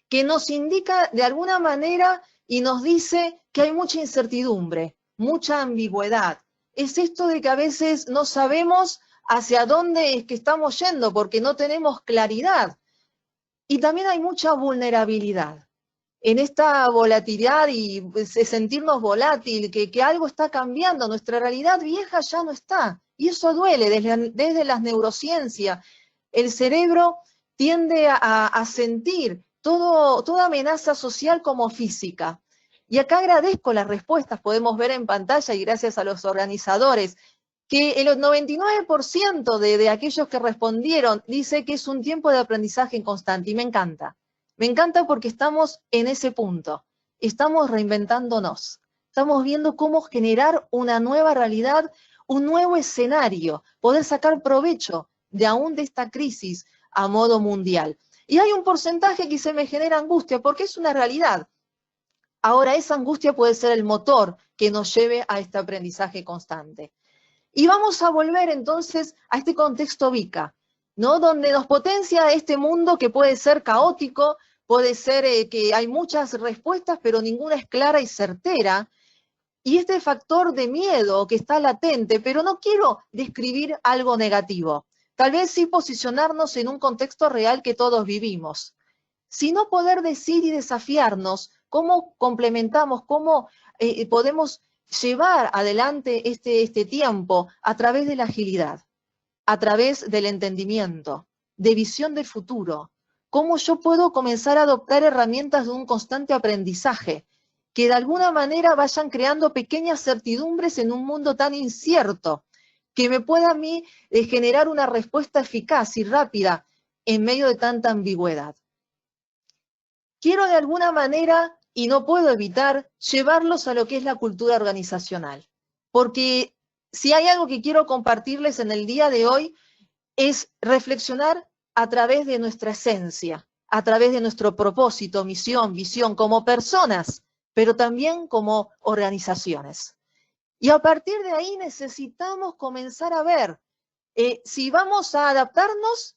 que nos indica de alguna manera y nos dice que hay mucha incertidumbre, mucha ambigüedad. Es esto de que a veces no sabemos hacia dónde es que estamos yendo porque no tenemos claridad. Y también hay mucha vulnerabilidad. En esta volatilidad y sentirnos volátil, que algo está cambiando, nuestra realidad vieja ya no está. Y eso duele desde las neurociencias. El cerebro tiende a sentir toda amenaza social como física. Y acá agradezco las respuestas, podemos ver en pantalla y gracias a los organizadores, que el 99% de aquellos que respondieron dice que es un tiempo de aprendizaje constante y me encanta. Me encanta porque estamos en ese punto, estamos reinventándonos, estamos viendo cómo generar una nueva realidad, un nuevo escenario, poder sacar provecho de esta crisis a modo mundial. Y hay un porcentaje que se me genera angustia porque es una realidad. Ahora esa angustia puede ser el motor que nos lleve a este aprendizaje constante. Y vamos a volver entonces a este contexto VICA, ¿no? Donde nos potencia este mundo que puede ser caótico, puede ser que hay muchas respuestas, pero ninguna es clara y certera. Y este factor de miedo que está latente, pero no quiero describir algo negativo. Tal vez sí posicionarnos en un contexto real que todos vivimos. Sino poder decir y desafiarnos cómo complementamos, cómo podemos llevar adelante este tiempo a través de la agilidad, a través del entendimiento, de visión del futuro. Cómo yo puedo comenzar a adoptar herramientas de un constante aprendizaje que de alguna manera vayan creando pequeñas certidumbres en un mundo tan incierto, que me pueda a mí generar una respuesta eficaz y rápida en medio de tanta ambigüedad. Quiero de alguna manera, y no puedo evitar, llevarlos a lo que es la cultura organizacional, porque si hay algo que quiero compartirles en el día de hoy, es reflexionar a través de nuestra esencia, a través de nuestro propósito, misión, visión, como personas, pero también como organizaciones. Y a partir de ahí necesitamos comenzar a ver si vamos a adaptarnos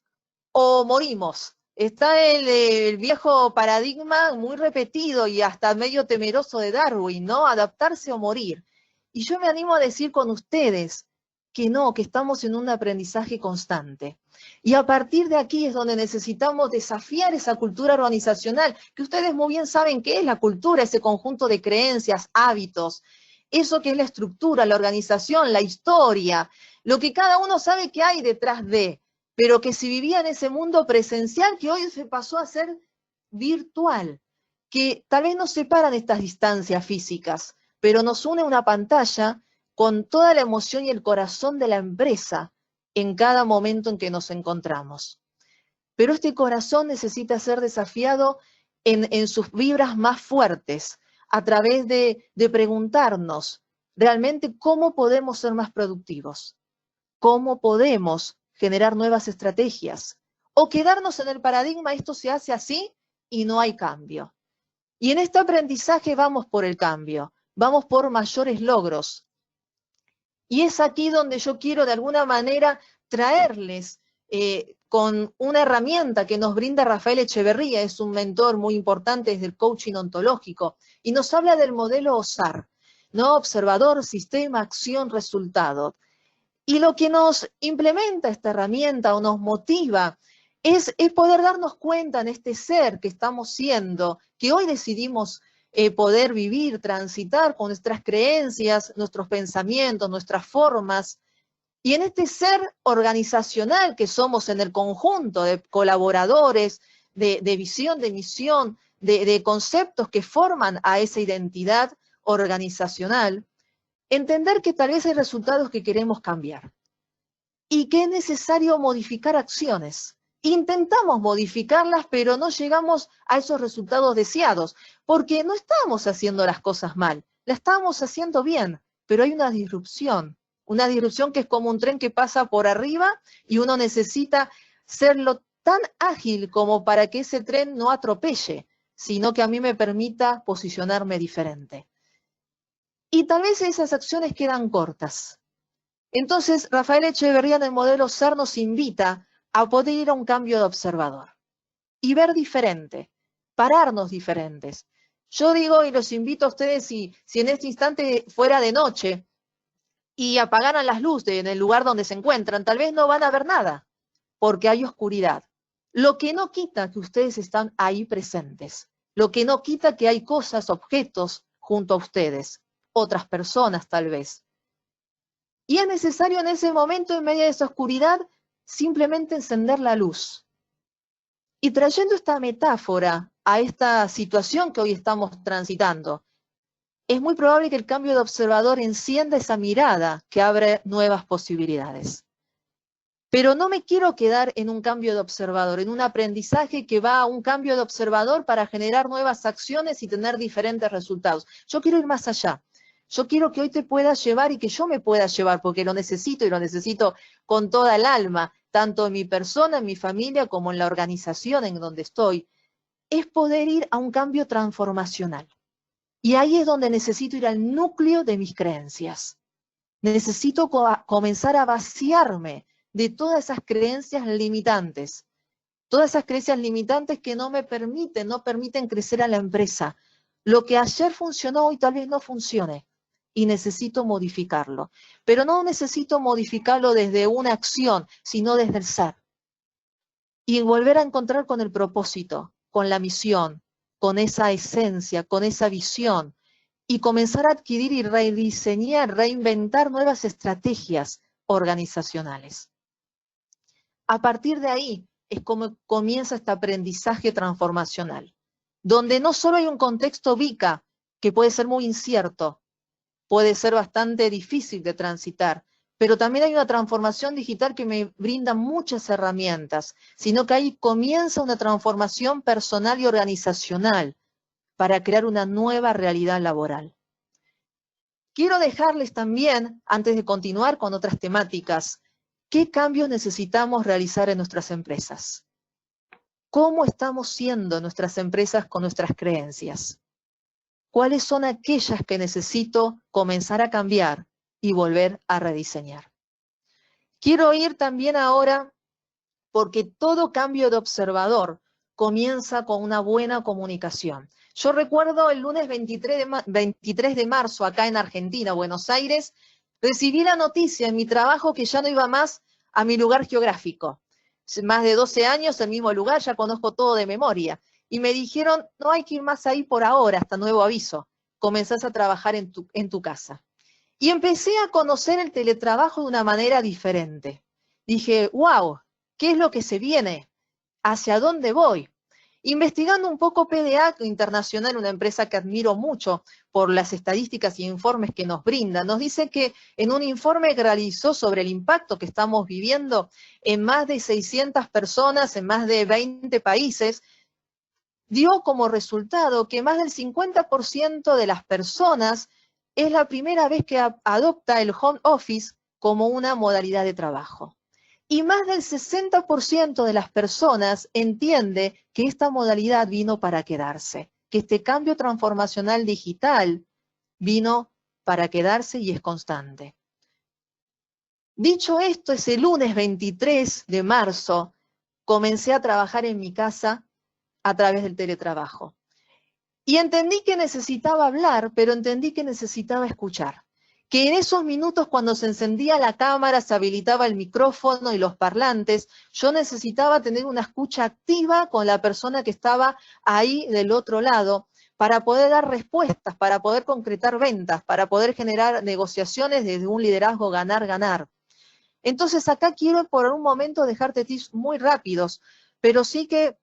o morimos. Está el viejo paradigma muy repetido y hasta medio temeroso de Darwin, ¿no? Adaptarse o morir. Y yo me animo a decir con ustedes que no, que estamos en un aprendizaje constante. Y a partir de aquí es donde necesitamos desafiar esa cultura organizacional, que ustedes muy bien saben qué es la cultura, ese conjunto de creencias, hábitos, eso que es la estructura, la organización, la historia, lo que cada uno sabe que hay detrás de, pero que si vivía en ese mundo presencial que hoy se pasó a ser virtual, que tal vez nos separan estas distancias físicas, pero nos une una pantalla con toda la emoción y el corazón de la empresa en cada momento en que nos encontramos. Pero este corazón necesita ser desafiado en sus vibras más fuertes, a través de preguntarnos realmente cómo podemos ser más productivos, cómo podemos generar nuevas estrategias, o quedarnos en el paradigma, esto se hace así y no hay cambio. Y en este aprendizaje vamos por el cambio, vamos por mayores logros. Y es aquí donde yo quiero de alguna manera traerles con una herramienta que nos brinda Rafael Echeverría, es un mentor muy importante desde el coaching ontológico, y nos habla del modelo OSAR, ¿no? Observador, sistema, acción, resultado. Y lo que nos implementa esta herramienta o nos motiva es poder darnos cuenta en este ser que estamos siendo, que hoy decidimos poder vivir, transitar con nuestras creencias, nuestros pensamientos, nuestras formas, y en este ser organizacional que somos en el conjunto de colaboradores, de visión, de misión, de conceptos que forman a esa identidad organizacional, entender que tal vez hay resultados que queremos cambiar y que es necesario modificar acciones. Intentamos modificarlas, pero no llegamos a esos resultados deseados, porque no estamos haciendo las cosas mal, las estamos haciendo bien, pero hay una disrupción que es como un tren que pasa por arriba y uno necesita serlo tan ágil como para que ese tren no atropelle, sino que a mí me permita posicionarme diferente. Y tal vez esas acciones quedan cortas. Entonces, Rafael Echeverría en el modelo SAR nos invita a poder ir a un cambio de observador y ver diferente, pararnos diferentes. Yo digo y los invito a ustedes, si en este instante fuera de noche y apagaran las luces en el lugar donde se encuentran, tal vez no van a ver nada, porque hay oscuridad. Lo que no quita que ustedes están ahí presentes, lo que no quita que hay cosas, objetos junto a ustedes, otras personas tal vez. Y es necesario en ese momento, en medio de esa oscuridad, simplemente encender la luz. Y trayendo esta metáfora a esta situación que hoy estamos transitando, es muy probable que el cambio de observador encienda esa mirada que abre nuevas posibilidades. Pero no me quiero quedar en un cambio de observador, en un aprendizaje que va a un cambio de observador para generar nuevas acciones y tener diferentes resultados. Yo quiero ir más allá. Yo quiero que hoy te puedas llevar y que yo me pueda llevar, porque lo necesito y lo necesito con toda el alma, tanto en mi persona, en mi familia, como en la organización en donde estoy, es poder ir a un cambio transformacional. Y ahí es donde necesito ir al núcleo de mis creencias. Necesito comenzar a vaciarme de todas esas creencias limitantes. Todas esas creencias limitantes que no permiten crecer a la empresa. Lo que ayer funcionó hoy tal vez no funcione. Y necesito modificarlo. Pero no necesito modificarlo desde una acción, sino desde el ser. Y volver a encontrar con el propósito, con la misión, con esa esencia, con esa visión, y comenzar a adquirir y rediseñar, reinventar nuevas estrategias organizacionales. A partir de ahí es como comienza este aprendizaje transformacional, donde no solo hay un contexto VICA que puede ser muy incierto, puede ser bastante difícil de transitar, pero también hay una transformación digital que me brinda muchas herramientas, sino que ahí comienza una transformación personal y organizacional para crear una nueva realidad laboral. Quiero dejarles también, antes de continuar con otras temáticas, qué cambios necesitamos realizar en nuestras empresas. ¿Cómo estamos siendo nuestras empresas con nuestras creencias? ¿Cuáles son aquellas que necesito comenzar a cambiar y volver a rediseñar? Quiero ir también ahora, porque todo cambio de observador comienza con una buena comunicación. Yo recuerdo el lunes 23 de marzo, acá en Argentina, Buenos Aires, recibí la noticia en mi trabajo que ya no iba más a mi lugar geográfico. Más de 12 años, el mismo lugar, ya conozco todo de memoria. Y me dijeron, no hay que ir más ahí por ahora, hasta nuevo aviso. Comenzás a trabajar en tu casa. Y empecé a conocer el teletrabajo de una manera diferente. Dije, wow, ¿qué es lo que se viene? ¿Hacia dónde voy? Investigando un poco PDA Internacional, una empresa que admiro mucho por las estadísticas y informes que nos brinda, nos dice que en un informe que realizó sobre el impacto que estamos viviendo en más de 600 personas, en más de 20 países, dio como resultado que más del 50% de las personas es la primera vez que adopta el home office como una modalidad de trabajo. Y más del 60% de las personas entiende que esta modalidad vino para quedarse, que este cambio transformacional digital vino para quedarse y es constante. Dicho esto, ese lunes 23 de marzo comencé a trabajar en mi casa a través del teletrabajo. Y entendí que necesitaba hablar, pero entendí que necesitaba escuchar. Que en esos minutos cuando se encendía la cámara, se habilitaba el micrófono y los parlantes, yo necesitaba tener una escucha activa con la persona que estaba ahí del otro lado para poder dar respuestas, para poder concretar ventas, para poder generar negociaciones desde un liderazgo ganar-ganar. Entonces acá quiero por un momento dejarte tips muy rápidos, pero sí que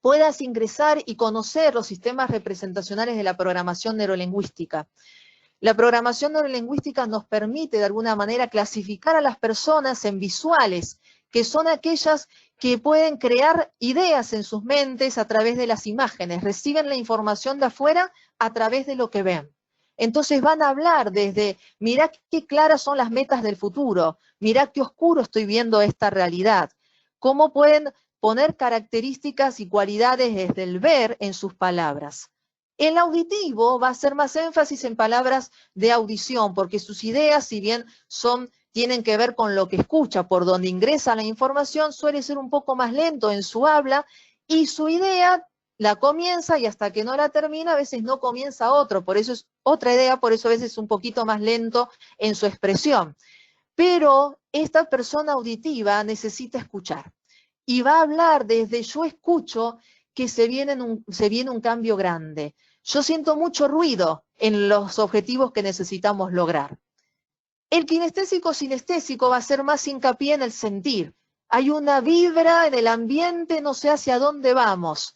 puedas ingresar y conocer los sistemas representacionales de la programación neurolingüística. La programación neurolingüística nos permite de alguna manera clasificar a las personas en visuales, que son aquellas que pueden crear ideas en sus mentes a través de las imágenes, reciben la información de afuera a través de lo que ven. Entonces van a hablar desde, mirá qué claras son las metas del futuro, mirá qué oscuro estoy viendo esta realidad. Cómo pueden poner características y cualidades desde el ver en sus palabras. El auditivo va a hacer más énfasis en palabras de audición, porque sus ideas, si bien tienen que ver con lo que escucha, por donde ingresa la información, suele ser un poco más lento en su habla, y su idea la comienza y hasta que no la termina, a veces no comienza otro, por eso es otra idea, por eso a veces es un poquito más lento en su expresión. Pero esta persona auditiva necesita escuchar. Y va a hablar desde yo escucho que se viene un cambio grande. Yo siento mucho ruido en los objetivos que necesitamos lograr. El kinestésico-sinestésico va a hacer más hincapié en el sentir. Hay una vibra en el ambiente, no sé hacia dónde vamos.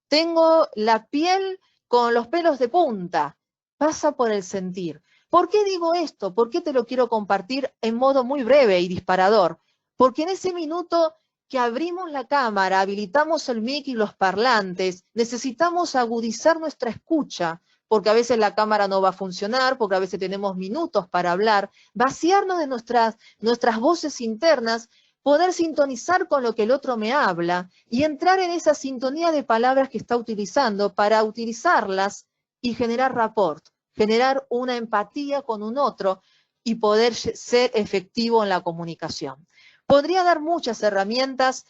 Tengo la piel con los pelos de punta. Pasa por el sentir. ¿Por qué digo esto? ¿Por qué te lo quiero compartir en modo muy breve y disparador? Porque en ese minuto que abrimos la cámara, habilitamos el mic y los parlantes, necesitamos agudizar nuestra escucha, porque a veces la cámara no va a funcionar, porque a veces tenemos minutos para hablar, vaciarnos de nuestras voces internas, poder sintonizar con lo que el otro me habla y entrar en esa sintonía de palabras que está utilizando para utilizarlas y generar rapport, generar una empatía con un otro y poder ser efectivo en la comunicación. Podría dar muchas herramientas,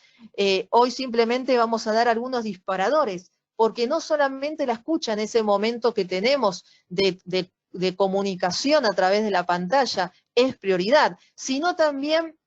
hoy simplemente vamos a dar algunos disparadores, porque no solamente la escucha en ese momento que tenemos de comunicación a través de la pantalla es prioridad, sino también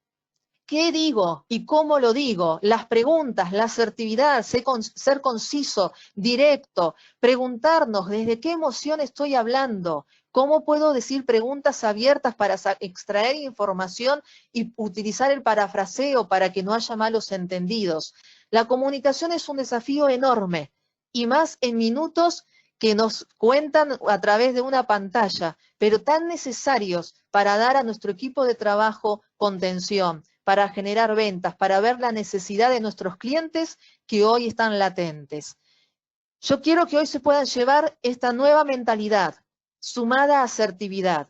qué digo y cómo lo digo, las preguntas, la asertividad, ser conciso, directo, preguntarnos desde qué emoción estoy hablando, cómo puedo decir preguntas abiertas para extraer información y utilizar el parafraseo para que no haya malos entendidos. La comunicación es un desafío enorme y más en minutos que nos cuentan a través de una pantalla, pero tan necesarios para dar a nuestro equipo de trabajo contención, para generar ventas, para ver la necesidad de nuestros clientes que hoy están latentes. Yo quiero que hoy se puedan llevar esta nueva mentalidad, sumada a asertividad.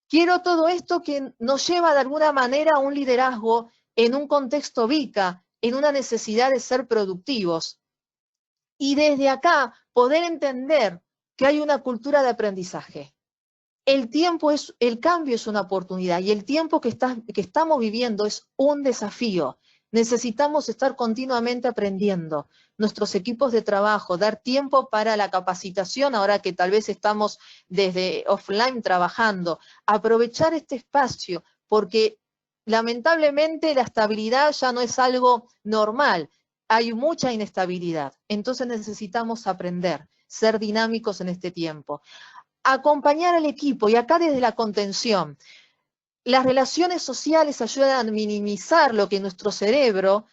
Quiero todo esto que nos lleva de alguna manera a un liderazgo en un contexto VICA, en una necesidad de ser productivos. Y desde acá poder entender que hay una cultura de aprendizaje. El cambio es una oportunidad y el tiempo que estamos viviendo es un desafío. Necesitamos estar continuamente aprendiendo. Nuestros equipos de trabajo, dar tiempo para la capacitación, ahora que tal vez estamos desde offline trabajando, aprovechar este espacio, porque lamentablemente la estabilidad ya no es algo normal. Hay mucha inestabilidad, entonces necesitamos aprender, ser dinámicos en este tiempo. Acompañar al equipo, y acá desde la contención. Las relaciones sociales ayudan a minimizar lo que nuestro cerebro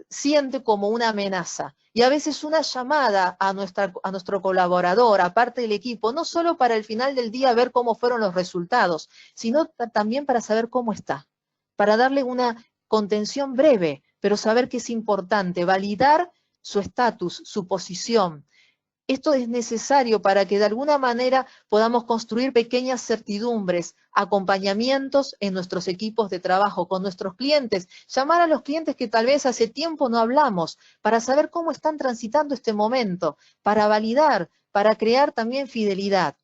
siente como una amenaza. Y a veces una llamada a nuestro colaborador, aparte del equipo, no solo para el final del día ver cómo fueron los resultados, sino también para saber cómo está, para darle una contención breve, pero saber que es importante, validar su estatus, su posición. Esto es necesario para que de alguna manera podamos construir pequeñas certidumbres, acompañamientos en nuestros equipos de trabajo, con nuestros clientes, llamar a los clientes que tal vez hace tiempo no hablamos, para saber cómo están transitando este momento, para validar, para crear también fidelidad.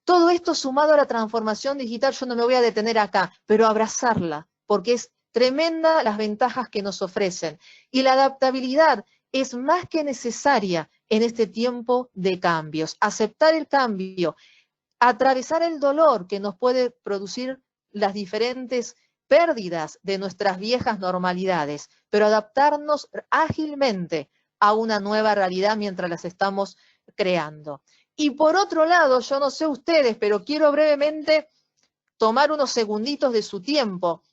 Todo esto sumado a la transformación digital, yo no me voy a detener acá, pero abrazarla, porque es tremenda las ventajas que nos ofrecen. Y la adaptabilidad es más que necesaria en este tiempo de cambios. Aceptar el cambio, atravesar el dolor que nos puede producir las diferentes pérdidas de nuestras viejas normalidades, pero adaptarnos ágilmente a una nueva realidad mientras las estamos creando. Y por otro lado, yo no sé ustedes, pero quiero brevemente tomar unos segunditos de su tiempo,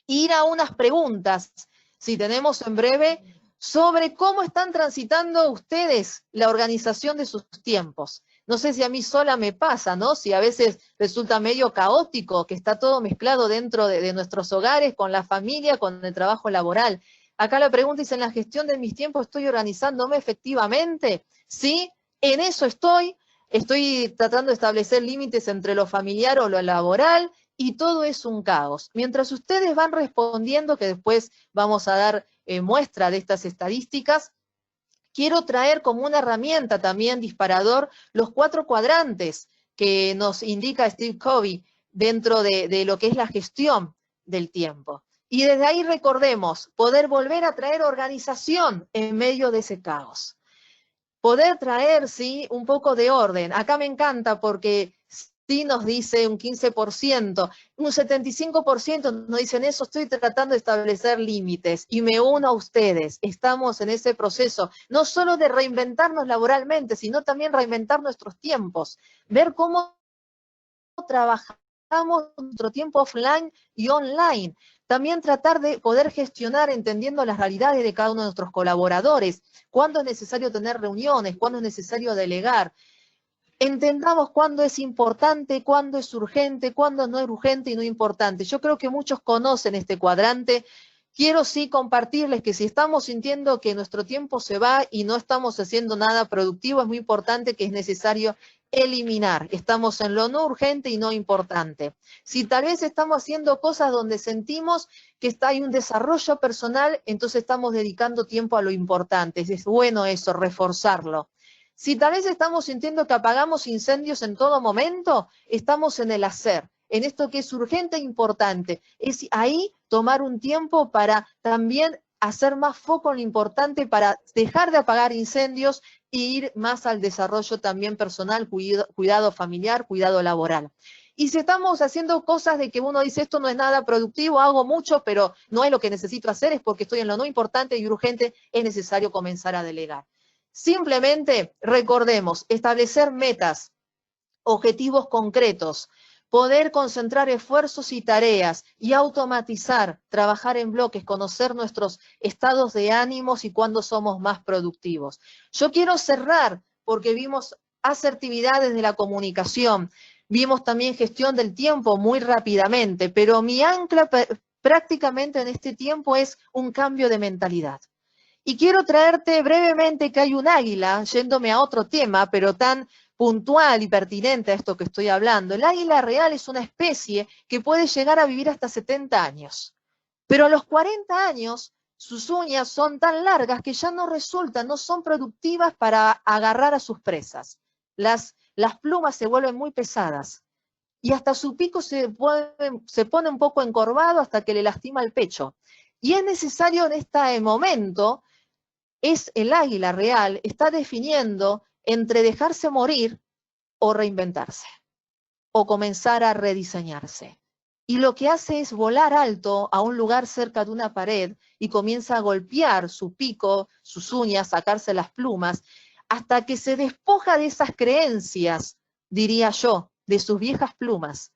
ir a unas preguntas, si tenemos en breve, sobre cómo están transitando ustedes la organización de sus tiempos. No sé si a mí sola me pasa, ¿no? Si a veces resulta medio caótico, que está todo mezclado dentro de nuestros hogares, con la familia, con el trabajo laboral. Acá la pregunta dice, ¿en la gestión de mis tiempos estoy organizándome efectivamente? Sí, en eso estoy tratando de establecer límites entre lo familiar o lo laboral, y todo es un caos. Mientras ustedes van respondiendo, que después vamos a dar muestra de estas estadísticas, quiero traer como una herramienta también disparador los 4 cuadrantes que nos indica Steve Covey dentro de lo que es la gestión del tiempo. Y desde ahí recordemos, poder volver a traer organización en medio de ese caos. Poder traer, sí, un poco de orden. Acá me encanta porque sí nos dice un 15%, un 75% nos dicen eso, estoy tratando de establecer límites y me uno a ustedes. Estamos en ese proceso, no solo de reinventarnos laboralmente, sino también reinventar nuestros tiempos, ver cómo trabajamos nuestro tiempo offline y online. También tratar de poder gestionar entendiendo las realidades de cada uno de nuestros colaboradores, cuándo es necesario tener reuniones, cuándo es necesario delegar. Entendamos cuándo es importante, cuándo es urgente, cuándo no es urgente y no importante. Yo creo que muchos conocen este cuadrante. Quiero sí compartirles que si estamos sintiendo que nuestro tiempo se va y no estamos haciendo nada productivo, es muy importante que es necesario eliminar. Estamos en lo no urgente y no importante. Si tal vez estamos haciendo cosas donde sentimos que hay un desarrollo personal, entonces estamos dedicando tiempo a lo importante. Es bueno eso, reforzarlo. Si tal vez estamos sintiendo que apagamos incendios en todo momento, estamos en el hacer, en esto que es urgente e importante. Es ahí tomar un tiempo para también hacer más foco en lo importante, para dejar de apagar incendios e ir más al desarrollo también personal, cuidado familiar, cuidado laboral. Y si estamos haciendo cosas de que uno dice esto no es nada productivo, hago mucho, pero no es lo que necesito hacer, es porque estoy en lo no importante y urgente, es necesario comenzar a delegar. Simplemente recordemos, establecer metas, objetivos concretos, poder concentrar esfuerzos y tareas y automatizar, trabajar en bloques, conocer nuestros estados de ánimos y cuándo somos más productivos. Yo quiero cerrar porque vimos asertividad desde la comunicación, vimos también gestión del tiempo muy rápidamente, pero mi ancla prácticamente en este tiempo es un cambio de mentalidad. Y quiero traerte brevemente que hay un águila, yéndome a otro tema, pero tan puntual y pertinente a esto que estoy hablando. El águila real es una especie que puede llegar a vivir hasta 70 años, pero a los 40 años sus uñas son tan largas que ya no resultan, no son productivas para agarrar a sus presas. Las plumas se vuelven muy pesadas y hasta su pico se pone un poco encorvado hasta que le lastima el pecho. Y es necesario en este momento, es el águila real, está definiendo entre dejarse morir o reinventarse, o comenzar a rediseñarse. Y lo que hace es volar alto a un lugar cerca de una pared y comienza a golpear su pico, sus uñas, sacarse las plumas, hasta que se despoja de esas creencias, diría yo, de sus viejas plumas,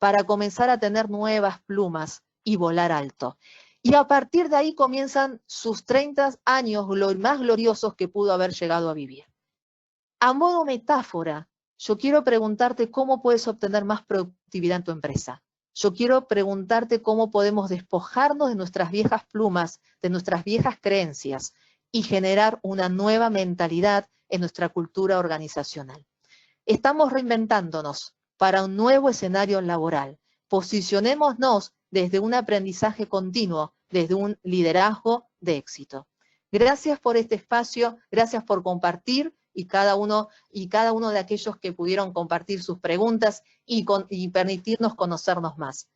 para comenzar a tener nuevas plumas y volar alto. Y a partir de ahí comienzan sus 30 años más gloriosos que pudo haber llegado a vivir. A modo metáfora, yo quiero preguntarte cómo puedes obtener más productividad en tu empresa. Yo quiero preguntarte cómo podemos despojarnos de nuestras viejas plumas, de nuestras viejas creencias y generar una nueva mentalidad en nuestra cultura organizacional. Estamos reinventándonos para un nuevo escenario laboral. Posicionémonos desde un aprendizaje continuo, desde un liderazgo de éxito. Gracias por este espacio, gracias por compartir y cada uno de aquellos que pudieron compartir sus preguntas y permitirnos conocernos más.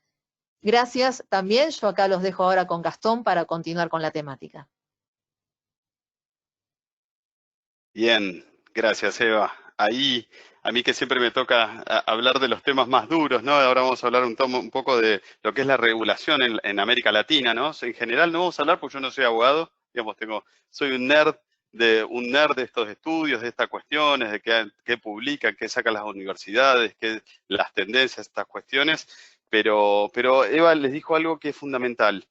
Gracias también, yo acá los dejo ahora con Gastón para continuar con la temática. Bien, gracias Eva. Ahí, a mí que siempre me toca hablar de los temas más duros, ¿no? Ahora vamos a hablar un poco de lo que es la regulación en América Latina, ¿no? En general no vamos a hablar porque yo no soy abogado, digamos, soy un nerd de estos estudios, de estas cuestiones, de qué publican, qué sacan las universidades, qué las tendencias, estas cuestiones, pero Eva les dijo algo que es fundamental.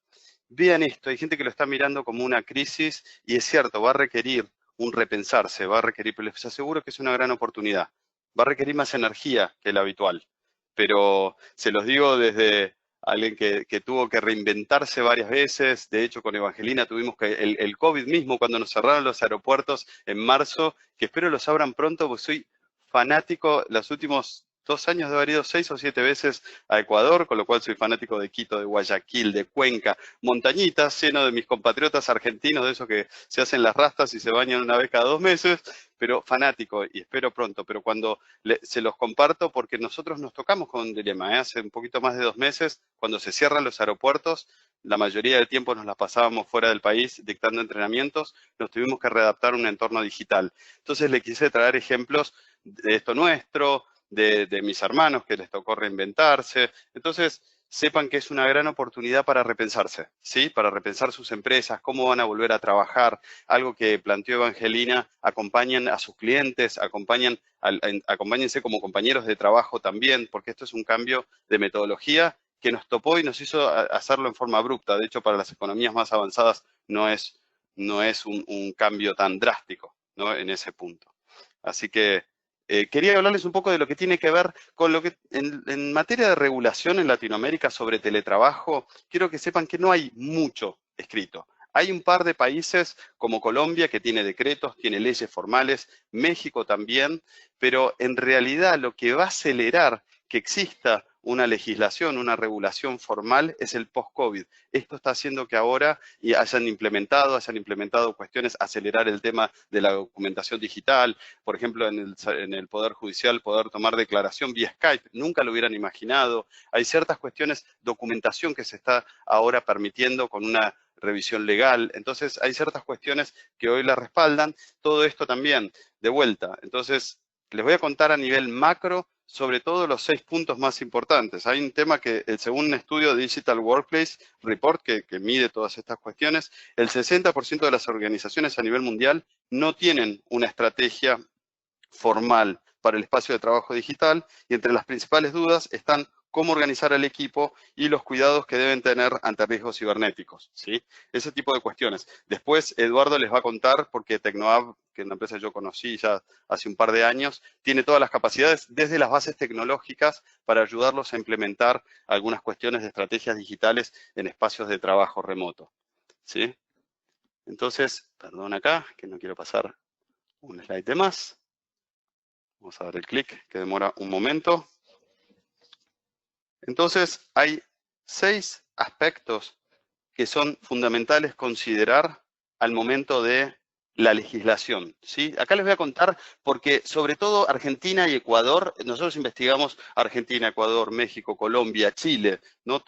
Vean esto, hay gente que lo está mirando como una crisis y es cierto, va a requerir un repensarse, va a requerir, pero les aseguro que es una gran oportunidad. Va a requerir más energía que la habitual, pero se los digo desde alguien que tuvo que reinventarse varias veces. De hecho, con Evangelina tuvimos que el COVID mismo, cuando nos cerraron los aeropuertos en marzo, que espero los abran pronto, porque soy fanático, los últimos 2 años de haber ido 6 o 7 veces a Ecuador, con lo cual soy fanático de Quito, de Guayaquil, de Cuenca, montañitas, lleno de mis compatriotas argentinos, de esos que se hacen las rastas y se bañan una vez cada 2 meses, pero fanático y espero pronto. Pero cuando se los comparto, porque nosotros nos tocamos con un dilema, hace un poquito más de 2 meses, cuando se cierran los aeropuertos, la mayoría del tiempo nos la pasábamos fuera del país dictando entrenamientos, nos tuvimos que readaptar a un entorno digital. Entonces le quise traer ejemplos de esto nuestro, de mis hermanos que les tocó reinventarse. Entonces, sepan que es una gran oportunidad para repensarse, ¿sí? Para repensar sus empresas, cómo van a volver a trabajar. Algo que planteó Evangelina, acompañen a sus clientes, acompáñense como compañeros de trabajo también, porque esto es un cambio de metodología que nos topó y nos hizo hacerlo en forma abrupta. De hecho, para las economías más avanzadas no es un cambio tan drástico, ¿no? En ese punto. Así que quería hablarles un poco de lo que tiene que ver con lo que en materia de regulación en Latinoamérica sobre teletrabajo. Quiero que sepan que no hay mucho escrito. Hay un par de países como Colombia que tiene decretos, tiene leyes formales, México también, pero en realidad lo que va a acelerar que exista una legislación, una regulación formal es el post-COVID. Esto está haciendo que ahora hayan implementado cuestiones, acelerar el tema de la documentación digital, por ejemplo, en el Poder Judicial, poder tomar declaración vía Skype, nunca lo hubieran imaginado. Hay ciertas cuestiones, documentación que se está ahora permitiendo con una revisión legal. Entonces, hay ciertas cuestiones que hoy la respaldan. Todo esto también, de vuelta. Entonces, les voy a contar a nivel macro sobre todo los 6 puntos más importantes. Hay un tema que, según un estudio de Digital Workplace Report, que mide todas estas cuestiones, el 60% de las organizaciones a nivel mundial no tienen una estrategia formal para el espacio de trabajo digital y entre las principales dudas están cómo organizar al equipo y los cuidados que deben tener ante riesgos cibernéticos, ¿sí? Ese tipo de cuestiones. Después Eduardo les va a contar, porque Tecnohub, que es una empresa que yo conocí ya hace un par de años, tiene todas las capacidades desde las bases tecnológicas para ayudarlos a implementar algunas cuestiones de estrategias digitales en espacios de trabajo remoto, ¿sí? Entonces, perdón acá, que no quiero pasar un slide de más. Vamos a dar el clic, que demora un momento. Entonces, hay 6 aspectos que son fundamentales considerar al momento de la legislación, ¿sí? Acá les voy a contar porque, sobre todo, Argentina y Ecuador, nosotros investigamos Argentina, Ecuador, México, Colombia, Chile, ¿no?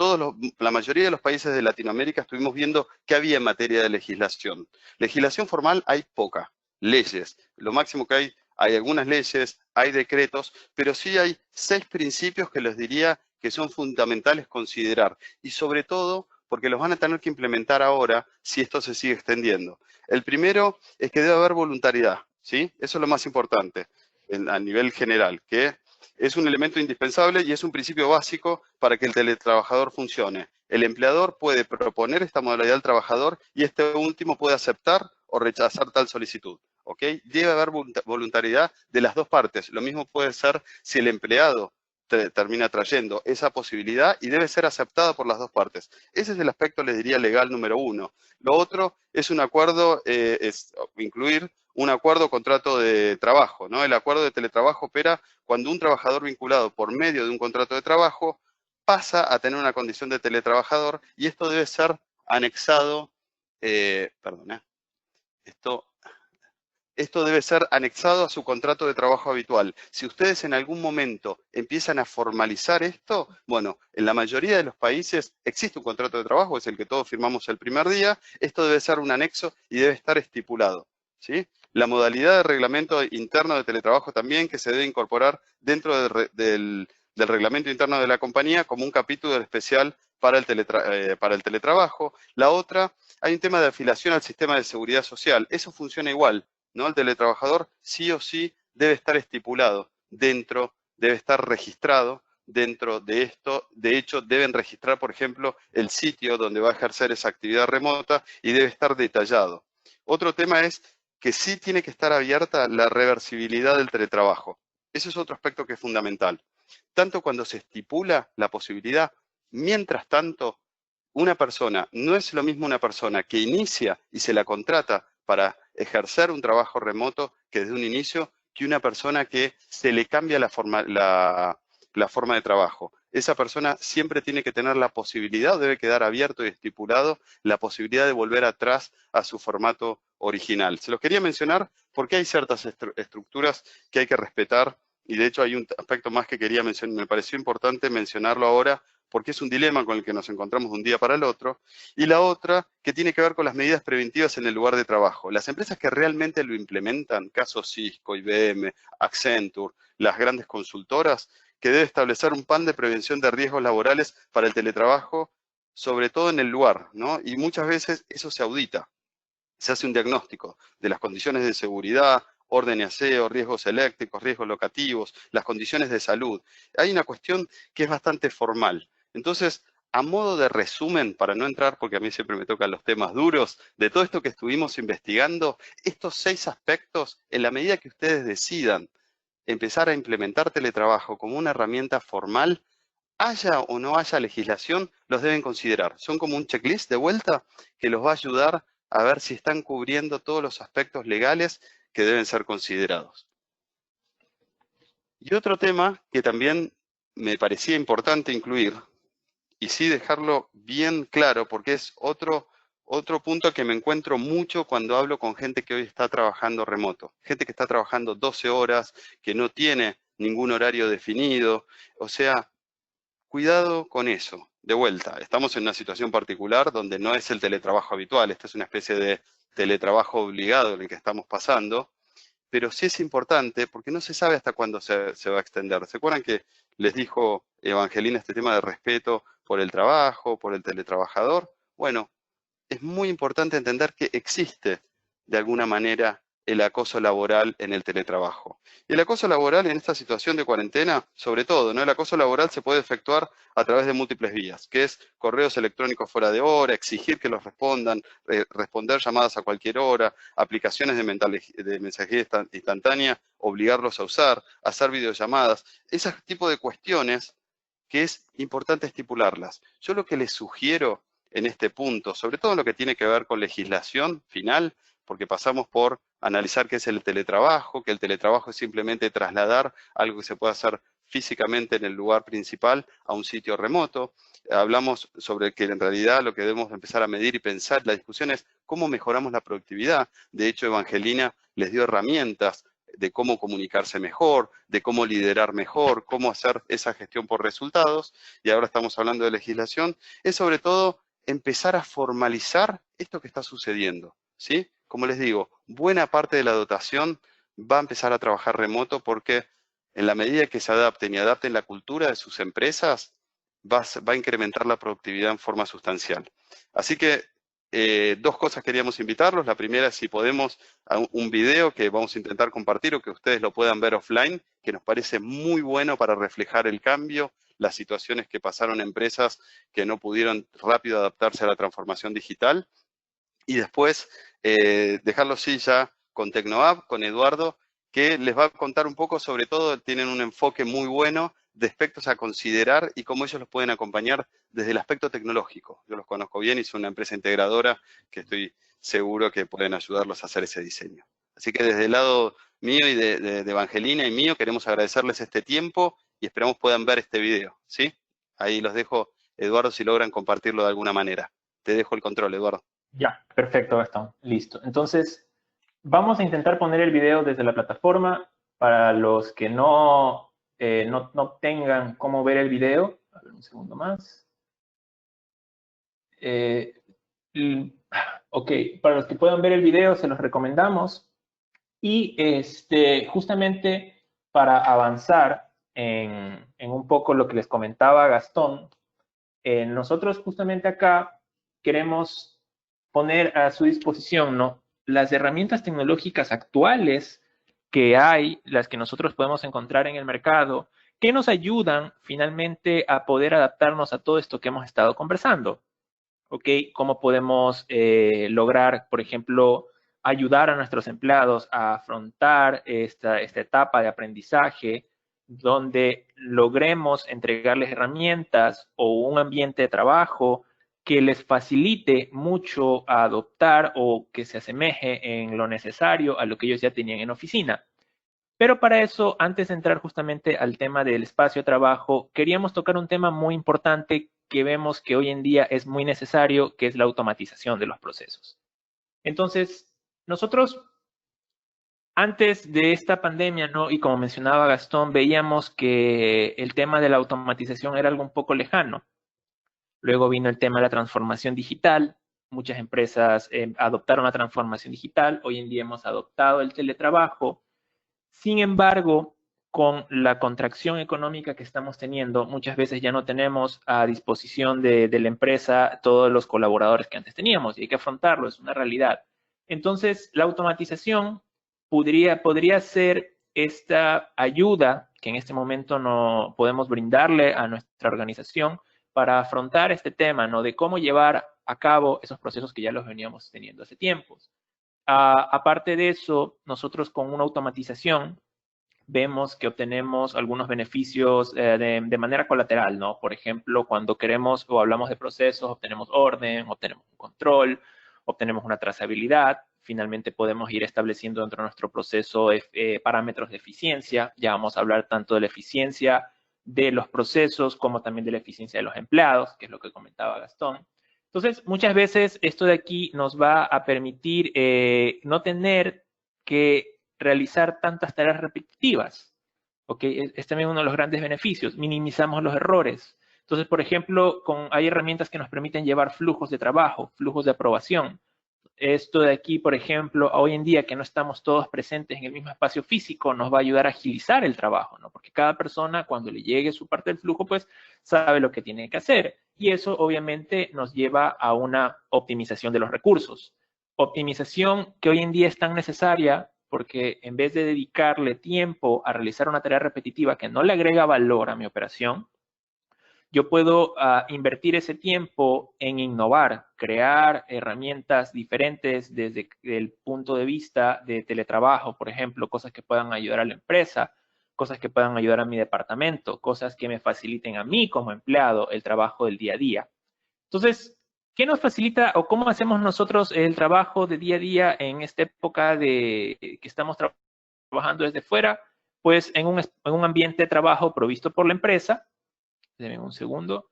La mayoría de los países de Latinoamérica estuvimos viendo qué había en materia de legislación. Legislación formal hay poca, leyes. Lo máximo que hay algunas leyes, hay decretos, pero sí hay 6 principios que les diría que son fundamentales considerar. Y sobre todo, porque los van a tener que implementar ahora si esto se sigue extendiendo. El primero es que debe haber voluntariedad, ¿sí? Eso es lo más importante a nivel general, que es un elemento indispensable y es un principio básico para que el teletrabajador funcione. El empleador puede proponer esta modalidad al trabajador y este último puede aceptar o rechazar tal solicitud, ¿ok? Debe haber voluntariedad de las dos partes. Lo mismo puede ser si el empleado termina trayendo esa posibilidad y debe ser aceptada por las dos partes. Ese es el aspecto, les diría, legal número 1. Lo otro es un acuerdo, incluir un acuerdo o contrato de trabajo, ¿no? El acuerdo de teletrabajo opera cuando un trabajador vinculado por medio de un contrato de trabajo pasa a tener una condición de teletrabajador y esto debe ser anexado, esto debe ser anexado a su contrato de trabajo habitual. Si ustedes en algún momento empiezan a formalizar esto, bueno, en la mayoría de los países existe un contrato de trabajo, es el que todos firmamos el primer día, esto debe ser un anexo y debe estar estipulado, ¿sí? La modalidad de reglamento interno de teletrabajo también, que se debe incorporar dentro del reglamento interno de la compañía como un capítulo especial para el teletrabajo. La otra, hay un tema de afiliación al sistema de seguridad social. Eso funciona igual, ¿no? El teletrabajador sí o sí debe estar estipulado dentro, debe estar registrado dentro de esto. De hecho, deben registrar, por ejemplo, el sitio donde va a ejercer esa actividad remota y debe estar detallado. Otro tema es que sí tiene que estar abierta la reversibilidad del teletrabajo. Ese es otro aspecto que es fundamental. Tanto cuando se estipula la posibilidad, mientras tanto, una persona, no es lo mismo una persona que inicia y se la contrata para ejercer un trabajo remoto que desde un inicio, que una persona que se le cambia la forma de trabajo. Esa persona siempre tiene que tener la posibilidad, debe quedar abierto y estipulado, la posibilidad de volver atrás a su formato original. Se los quería mencionar porque hay ciertas estructuras que hay que respetar y de hecho hay un aspecto más que quería mencionar, me pareció importante mencionarlo ahora porque es un dilema con el que nos encontramos de un día para el otro, y la otra que tiene que ver con las medidas preventivas en el lugar de trabajo. Las empresas que realmente lo implementan, caso Cisco, IBM, Accenture, las grandes consultoras, que debe establecer un plan de prevención de riesgos laborales para el teletrabajo, sobre todo en el lugar, ¿no? Y muchas veces eso se audita, se hace un diagnóstico de las condiciones de seguridad, orden y aseo, riesgos eléctricos, riesgos locativos, las condiciones de salud. Hay una cuestión que es bastante formal. Entonces, a modo de resumen, para no entrar, porque a mí siempre me tocan los temas duros, de todo esto que estuvimos investigando, estos 6 aspectos, en la medida que ustedes decidan empezar a implementar teletrabajo como una herramienta formal, haya o no haya legislación, los deben considerar. Son como un checklist de vuelta que los va a ayudar a ver si están cubriendo todos los aspectos legales que deben ser considerados. Y otro tema que también me parecía importante incluir, y sí dejarlo bien claro, porque es otro punto que me encuentro mucho cuando hablo con gente que hoy está trabajando remoto. Gente que está trabajando 12 horas, que no tiene ningún horario definido. O sea, cuidado con eso. De vuelta, estamos en una situación particular donde no es el teletrabajo habitual. Esta es una especie de teletrabajo obligado en el que estamos pasando. Pero sí es importante porque no se sabe hasta cuándo se va a extender. ¿Se acuerdan que les dijo Evangelina este tema de respeto por el trabajo, por el teletrabajador? Bueno, es muy importante entender que existe de alguna manera el acoso laboral en el teletrabajo. Y el acoso laboral en esta situación de cuarentena, sobre todo, ¿no? El acoso laboral se puede efectuar a través de múltiples vías, que es correos electrónicos fuera de hora, exigir que los respondan, responder llamadas a cualquier hora, aplicaciones de mensajería instantánea, obligarlos a usar, hacer videollamadas, ese tipo de cuestiones que es importante estipularlas. Yo lo que les sugiero en este punto, sobre todo en lo que tiene que ver con legislación final, porque pasamos por analizar qué es el teletrabajo, que el teletrabajo es simplemente trasladar algo que se puede hacer físicamente en el lugar principal a un sitio remoto. Hablamos sobre que en realidad lo que debemos empezar a medir y pensar, la discusión es cómo mejoramos la productividad. De hecho, Evangelina les dio herramientas de cómo comunicarse mejor, de cómo liderar mejor, cómo hacer esa gestión por resultados, y ahora estamos hablando de legislación, es sobre todo empezar a formalizar esto que está sucediendo, ¿sí? Como les digo, buena parte de la dotación va a empezar a trabajar remoto porque en la medida que se adapten y adapten la cultura de sus empresas, va a incrementar la productividad en forma sustancial. Así que dos cosas queríamos invitarlos. La primera es si podemos a un video que vamos a intentar compartir o que ustedes lo puedan ver offline, que nos parece muy bueno para reflejar el cambio, las situaciones que pasaron empresas que no pudieron rápido adaptarse a la transformación digital. Y después dejarlo sí ya con TecnoApp, con Eduardo, que les va a contar un poco, sobre todo tienen un enfoque muy bueno de aspectos a considerar y cómo ellos los pueden acompañar desde el aspecto tecnológico. Yo los conozco bien y son una empresa integradora que estoy seguro que pueden ayudarlos a hacer ese diseño. Así que desde el lado mío y de Evangelina y mío queremos agradecerles este tiempo y esperamos puedan ver este video, ¿sí? Ahí los dejo, Eduardo, si logran compartirlo de alguna manera. Te dejo el control, Eduardo. Ya, perfecto, Gastón. Listo. Entonces, vamos a intentar poner el video desde la plataforma. Para los que no tengan cómo ver el video, a ver un segundo más. Ok, para los que puedan ver el video, se los recomendamos. Y justamente para avanzar en un poco lo que les comentaba Gastón, nosotros justamente acá queremos poner a su disposición, ¿no?, las herramientas tecnológicas actuales que hay, las que nosotros podemos encontrar en el mercado, que nos ayudan finalmente a poder adaptarnos a todo esto que hemos estado conversando. ¿Ok? ¿Cómo podemos lograr, por ejemplo, ayudar a nuestros empleados a afrontar esta etapa de aprendizaje donde logremos entregarles herramientas o un ambiente de trabajo que les facilite mucho a adoptar o que se asemeje en lo necesario a lo que ellos ya tenían en oficina? Pero para eso, antes de entrar justamente al tema del espacio de trabajo, queríamos tocar un tema muy importante que vemos que hoy en día es muy necesario, que es la automatización de los procesos. Entonces, nosotros, antes de esta pandemia, ¿no?, y como mencionaba Gastón, veíamos que el tema de la automatización era algo un poco lejano. Luego vino el tema de la transformación digital. Muchas empresas adoptaron la transformación digital. Hoy en día hemos adoptado el teletrabajo. Sin embargo, con la contracción económica que estamos teniendo, muchas veces ya no tenemos a disposición de la empresa todos los colaboradores que antes teníamos y hay que afrontarlo, es una realidad. Entonces, la automatización podría ser esta ayuda que en este momento no podemos brindarle a nuestra organización para afrontar este tema, ¿no?, de cómo llevar a cabo esos procesos que ya los veníamos teniendo hace tiempos. Aparte de eso, nosotros con una automatización vemos que obtenemos algunos beneficios de manera colateral, ¿no? Por ejemplo, cuando queremos o hablamos de procesos, obtenemos orden, obtenemos un control, obtenemos una trazabilidad. Finalmente podemos ir estableciendo dentro de nuestro proceso parámetros de eficiencia. Ya vamos a hablar tanto de la eficiencia de los procesos como también de la eficiencia de los empleados, que es lo que comentaba Gastón. Entonces, muchas veces esto de aquí nos va a permitir no tener que realizar tantas tareas repetitivas. ¿Ok? Es también uno de los grandes beneficios. Minimizamos los errores. Entonces, por ejemplo, hay herramientas que nos permiten llevar flujos de trabajo, flujos de aprobación. Esto de aquí, por ejemplo, hoy en día que no estamos todos presentes en el mismo espacio físico, nos va a ayudar a agilizar el trabajo, ¿no? Porque cada persona, cuando le llegue su parte del flujo, pues sabe lo que tiene que hacer. Y eso obviamente nos lleva a una optimización de los recursos. Optimización que hoy en día es tan necesaria porque en vez de dedicarle tiempo a realizar una tarea repetitiva que no le agrega valor a mi operación, yo puedo invertir ese tiempo en innovar, crear herramientas diferentes desde el punto de vista de teletrabajo, por ejemplo, cosas que puedan ayudar a la empresa, cosas que puedan ayudar a mi departamento, cosas que me faciliten a mí como empleado el trabajo del día a día. Entonces, ¿qué nos facilita o cómo hacemos nosotros el trabajo de día a día en esta época de que estamos trabajando desde fuera? Pues en un ambiente de trabajo provisto por la empresa. Denme un segundo.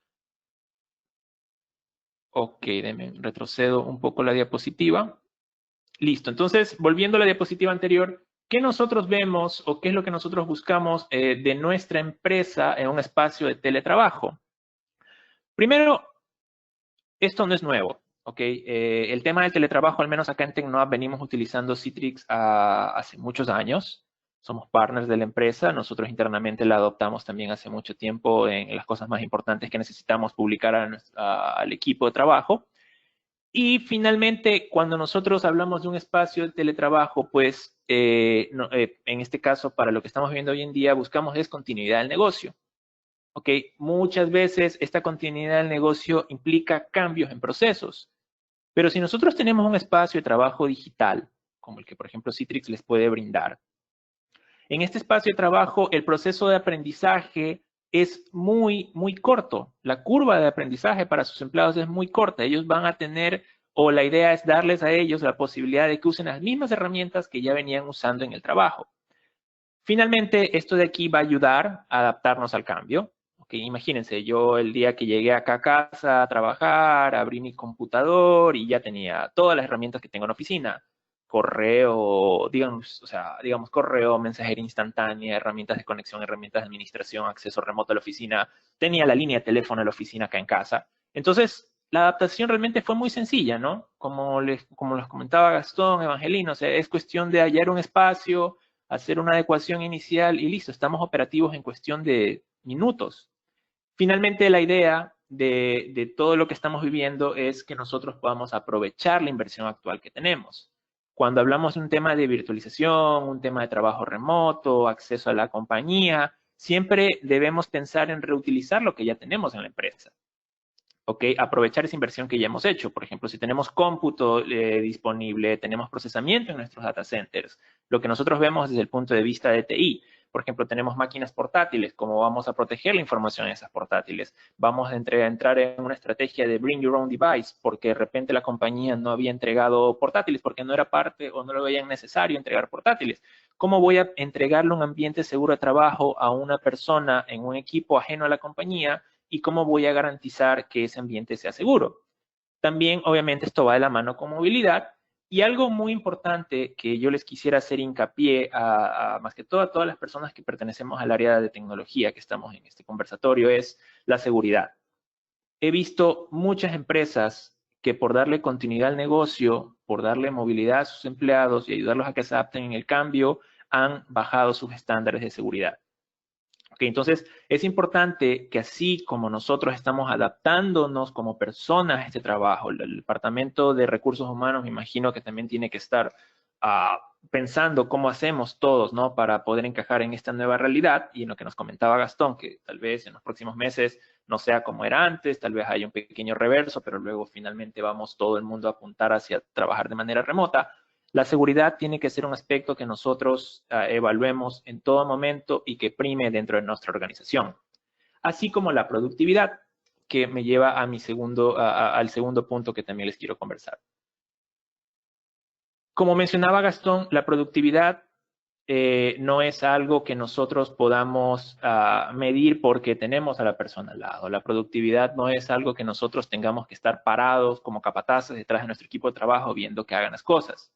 Ok, retrocedo un poco la diapositiva. Listo, entonces, volviendo a la diapositiva anterior, ¿qué nosotros vemos o qué es lo que nosotros buscamos de nuestra empresa en un espacio de teletrabajo? Primero, esto no es nuevo, ¿ok? El tema del teletrabajo, al menos acá en Tecnoapp, venimos utilizando Citrix hace muchos años. Somos partners de la empresa. Nosotros internamente la adoptamos también hace mucho tiempo en las cosas más importantes que necesitamos publicar al equipo de trabajo. Y finalmente, cuando nosotros hablamos de un espacio de teletrabajo, pues en este caso, para lo que estamos viendo hoy en día, buscamos es continuidad del negocio. ¿Ok? Muchas veces esta continuidad del negocio implica cambios en procesos. Pero si nosotros tenemos un espacio de trabajo digital, como el que, por ejemplo, Citrix les puede brindar, en este espacio de trabajo el proceso de aprendizaje es muy, muy corto. La curva de aprendizaje para sus empleados es muy corta. Ellos van a tener, o la idea es darles a ellos la posibilidad de que usen las mismas herramientas que ya venían usando en el trabajo. Finalmente, esto de aquí va a ayudar a adaptarnos al cambio. Okay, imagínense, yo el día que llegué acá a casa a trabajar, abrí mi computador y ya tenía todas las herramientas que tengo en oficina. Correo, digamos correo, mensajería instantánea, herramientas de conexión, herramientas de administración, acceso remoto a la oficina. Tenía la línea de teléfono de la oficina acá en casa. Entonces, la adaptación realmente fue muy sencilla, ¿no? Como les comentaba Gastón, Evangelino, o sea, es cuestión de hallar un espacio, hacer una adecuación inicial y listo, estamos operativos en cuestión de minutos. Finalmente, la idea de todo lo que estamos viviendo es que nosotros podamos aprovechar la inversión actual que tenemos. Cuando hablamos de un tema de virtualización, un tema de trabajo remoto, acceso a la compañía, siempre debemos pensar en reutilizar lo que ya tenemos en la empresa. ¿Ok? Aprovechar esa inversión que ya hemos hecho. Por ejemplo, si tenemos cómputo disponible, tenemos procesamiento en nuestros data centers, lo que nosotros vemos desde el punto de vista de TI. Por ejemplo, tenemos máquinas portátiles, ¿cómo vamos a proteger la información de esas portátiles? Vamos a entrar en una estrategia de bring your own device, porque de repente la compañía no había entregado portátiles, porque no era parte o no lo veían necesario entregar portátiles. ¿Cómo voy a entregarle un ambiente seguro de trabajo a una persona en un equipo ajeno a la compañía? ¿Y cómo voy a garantizar que ese ambiente sea seguro? También, obviamente, esto va de la mano con movilidad. Y algo muy importante que yo les quisiera hacer hincapié más que todo a todas las personas que pertenecemos al área de tecnología que estamos en este conversatorio es la seguridad. He visto muchas empresas que por darle continuidad al negocio, por darle movilidad a sus empleados y ayudarlos a que se adapten en el cambio, han bajado sus estándares de seguridad. Okay, entonces, es importante que así como nosotros estamos adaptándonos como personas a este trabajo, el Departamento de Recursos Humanos me imagino que también tiene que estar pensando cómo hacemos todos, ¿no? Para poder encajar en esta nueva realidad y en lo que nos comentaba Gastón, que tal vez en los próximos meses no sea como era antes, tal vez haya un pequeño reverso, pero luego finalmente vamos todo el mundo a apuntar hacia trabajar de manera remota. La seguridad tiene que ser un aspecto que nosotros evaluemos en todo momento y que prime dentro de nuestra organización. Así como la productividad, que me lleva a al segundo punto que también les quiero conversar. Como mencionaba Gastón, la productividad no es algo que nosotros podamos medir porque tenemos a la persona al lado. La productividad no es algo que nosotros tengamos que estar parados como capataces detrás de nuestro equipo de trabajo viendo que hagan las cosas.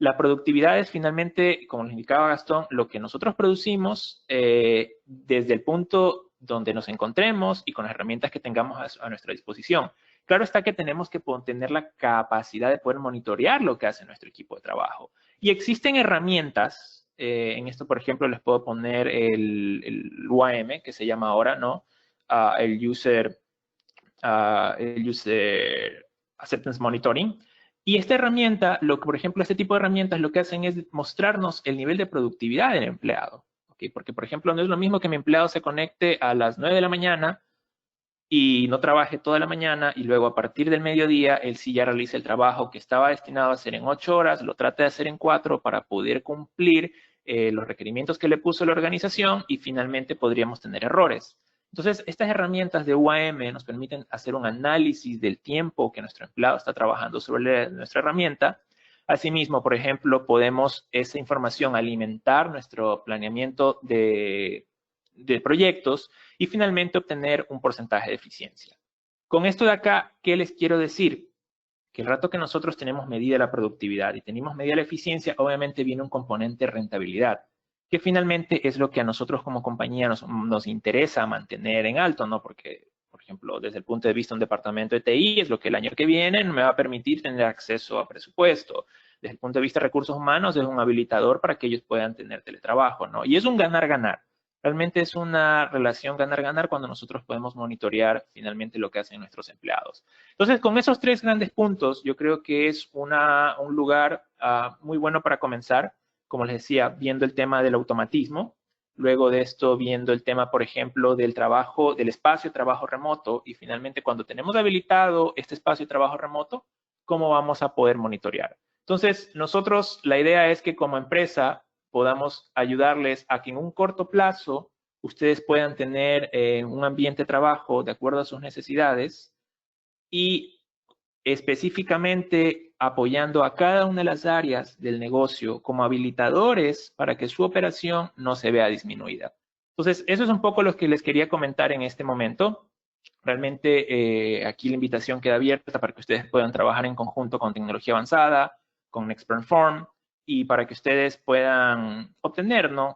La productividad es finalmente, como les indicaba Gastón, lo que nosotros producimos desde el punto donde nos encontremos y con las herramientas que tengamos a nuestra disposición. Claro está que tenemos que tener la capacidad de poder monitorear lo que hace nuestro equipo de trabajo. Y existen herramientas, en esto por ejemplo les puedo poner el UAM, que se llama ahora, ¿no? el User Acceptance Monitoring. Y esta herramienta, por ejemplo, este tipo de herramientas lo que hacen es mostrarnos el nivel de productividad del empleado. ¿Okay? Porque, por ejemplo, no es lo mismo que mi empleado se conecte a las 9 de la mañana y no trabaje toda la mañana y luego a partir del mediodía él sí ya realiza el trabajo que estaba destinado a hacer en 8 horas, lo trate de hacer en 4 para poder cumplir los requerimientos que le puso la organización y finalmente podríamos tener errores. Entonces, estas herramientas de UAM nos permiten hacer un análisis del tiempo que nuestro empleado está trabajando sobre nuestra herramienta. Asimismo, por ejemplo, podemos esa información alimentar nuestro planeamiento de proyectos y finalmente obtener un porcentaje de eficiencia. Con esto de acá, ¿qué les quiero decir? Que el rato que nosotros tenemos medida la productividad y tenemos medida la eficiencia, obviamente viene un componente de rentabilidad, que finalmente es lo que a nosotros como compañía nos interesa mantener en alto, ¿no? Porque, por ejemplo, desde el punto de vista de un departamento de TI, es lo que el año que viene me va a permitir tener acceso a presupuesto. Desde el punto de vista de recursos humanos, es un habilitador para que ellos puedan tener teletrabajo, ¿no? Y es un ganar-ganar. Realmente es una relación ganar-ganar cuando nosotros podemos monitorear finalmente lo que hacen nuestros empleados. Entonces, con esos 3 grandes puntos, yo creo que es un lugar muy bueno para comenzar, como les decía, viendo el tema del automatismo, luego de esto viendo el tema, por ejemplo, del trabajo, del espacio de trabajo remoto, y finalmente cuando tenemos habilitado este espacio de trabajo remoto, ¿cómo vamos a poder monitorear? Entonces, nosotros, la idea es que como empresa podamos ayudarles a que en un corto plazo ustedes puedan tener un ambiente de trabajo de acuerdo a sus necesidades y específicamente apoyando a cada una de las áreas del negocio como habilitadores para que su operación no se vea disminuida. Entonces, eso es un poco lo que les quería comentar en este momento. Realmente aquí la invitación queda abierta para que ustedes puedan trabajar en conjunto con tecnología avanzada, con Expertform, y para que ustedes puedan obtener, ¿no?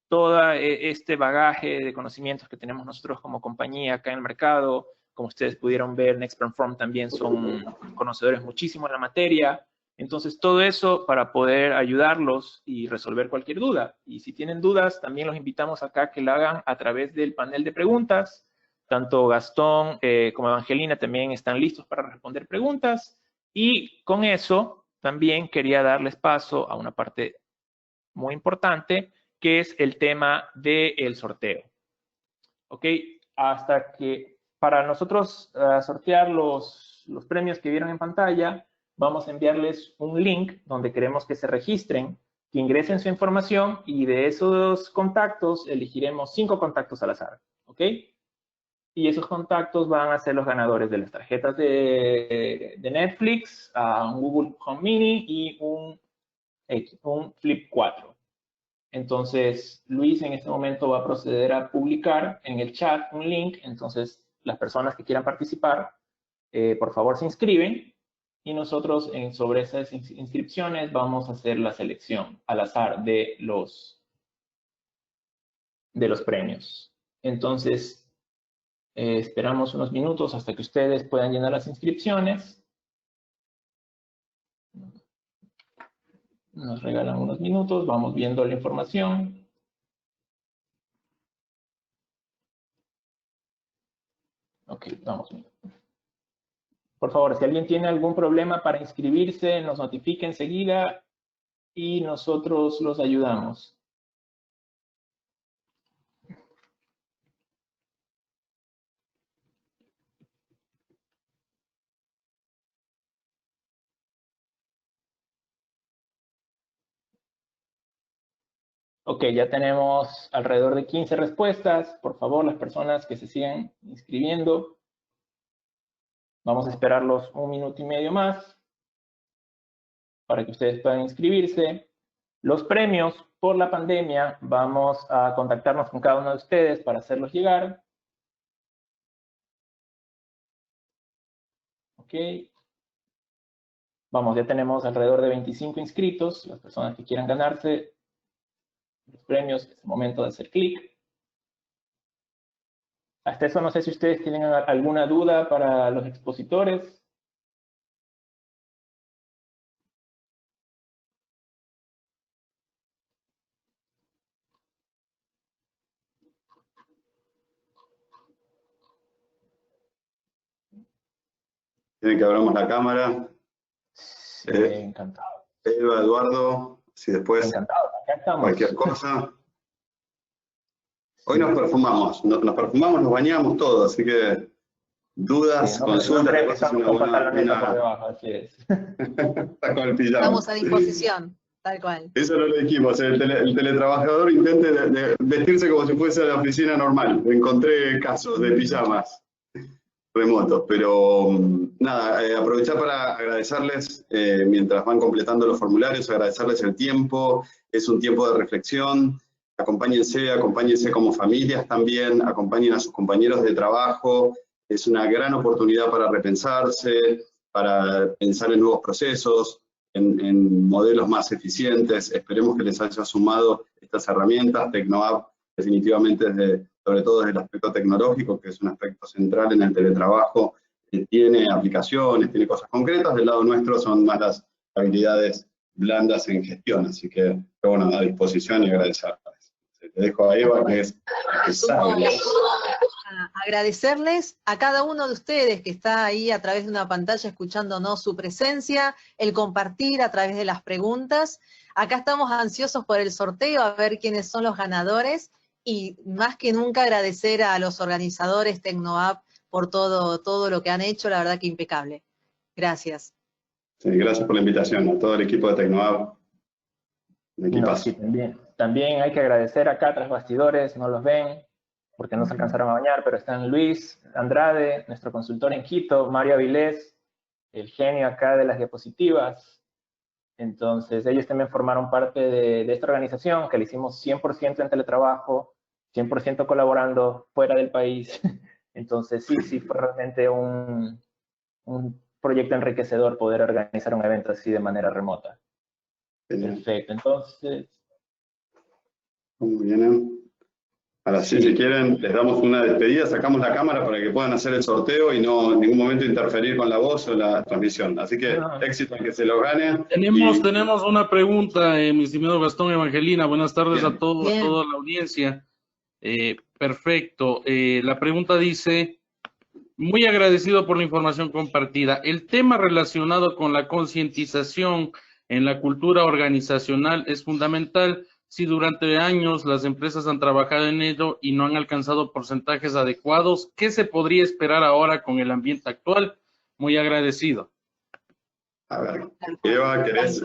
Todo este bagaje de conocimientos que tenemos nosotros como compañía acá en el mercado. Como ustedes pudieron ver, en Expertform también son conocedores muchísimo en la materia. Entonces, todo eso para poder ayudarlos y resolver cualquier duda. Y si tienen dudas, también los invitamos acá que la hagan a través del panel de preguntas. Tanto Gastón como Evangelina también están listos para responder preguntas. Y con eso, también quería darles paso a una parte muy importante, que es el tema del sorteo. ¿Ok? Hasta que para nosotros sortear los premios que vieron en pantalla, vamos a enviarles un link donde queremos que se registren, que ingresen su información y de esos contactos elegiremos 5 contactos al azar. ¿Ok? Y esos contactos van a ser los ganadores de las tarjetas de Netflix, un Google Home Mini y un Flip 4. Entonces, Luis en este momento va a proceder a publicar en el chat un link. Entonces, las personas que quieran participar, por favor se inscriben y nosotros sobre esas inscripciones vamos a hacer la selección al azar de los premios. Entonces, esperamos unos minutos hasta que ustedes puedan llenar las inscripciones. Nos regalan unos minutos, vamos viendo la información. Ok, vamos viendo. Por favor, si alguien tiene algún problema para inscribirse, nos notifique enseguida y nosotros los ayudamos. Ok, ya tenemos alrededor de 15 respuestas. Por favor, las personas que se sigan inscribiendo, vamos a esperarlos un minuto y medio más para que ustedes puedan inscribirse. Los premios por la pandemia, vamos a contactarnos con cada uno de ustedes para hacerlos llegar. Ok. Vamos, ya tenemos alrededor de 25 inscritos. Las personas que quieran ganarse los premios, es el momento de hacer clic. Hasta eso no sé si ustedes tienen alguna duda para los expositores. Tienen que abramos la cámara. Sí, encantado. Eva, Eduardo, si después Encantado, acá estamos. cualquier cosa. Hoy nos perfumamos, nos bañamos todos, así que dudas, Sí, no consultas, creo que después es estamos una con buena... pantaloneta por debajo, así es. Está con el pijama. Estamos a disposición, tal cual. Eso no lo dijimos, el teletrabajador intente de vestirse como si fuese a la oficina normal. Encontré casos de pijamas remotos, pero nada, aprovechar para agradecerles mientras van completando los formularios, agradecerles el tiempo, es un tiempo de reflexión, acompáñense como familias también, acompañen a sus compañeros de trabajo, es una gran oportunidad para repensarse, para pensar en nuevos procesos, en modelos más eficientes. Esperemos que les haya sumado estas herramientas. TecnoApp definitivamente, sobre todo desde el aspecto tecnológico, que es un aspecto central en el teletrabajo, tiene aplicaciones, tiene cosas concretas. Del lado nuestro son más las habilidades blandas en gestión, así que bueno, a disposición y agradecerles. Te dejo a Eva, que es la que sabe. Agradecerles a cada uno de ustedes que está ahí a través de una pantalla escuchándonos su presencia, el compartir a través de las preguntas. Acá estamos ansiosos por el sorteo, a ver quiénes son los ganadores, y más que nunca agradecer a los organizadores TecnoApp por todo lo que han hecho, la verdad que impecable. Gracias. Sí, gracias por la invitación a todo el equipo de TecnoApp. No, sí, también hay que agradecer acá tras bastidores, no los ven, porque no se alcanzaron a bañar, pero están Luis Andrade, nuestro consultor en Quito, Mario Avilés, el genio acá de las diapositivas. Entonces, ellos también formaron parte de esta organización, que le hicimos 100% en teletrabajo, 100% colaborando fuera del país. Entonces, sí, fue realmente un proyecto enriquecedor poder organizar un evento así de manera remota. Perfecto, entonces... Muy bien. Ahora sí, si quieren, les damos una despedida, sacamos la cámara para que puedan hacer el sorteo y no en ningún momento interferir con la voz o la transmisión. Así que éxito al que se lo gane. Tenemos una pregunta, mi estimado Gastón Evangelina. Buenas tardes a toda la audiencia. Perfecto. La pregunta dice, muy agradecido por la información compartida. El tema relacionado con la concientización en la cultura organizacional es fundamental. Si durante años las empresas han trabajado en ello y no han alcanzado porcentajes adecuados, ¿qué se podría esperar ahora con el ambiente actual? Muy agradecido. A ver, Eva, ¿querés?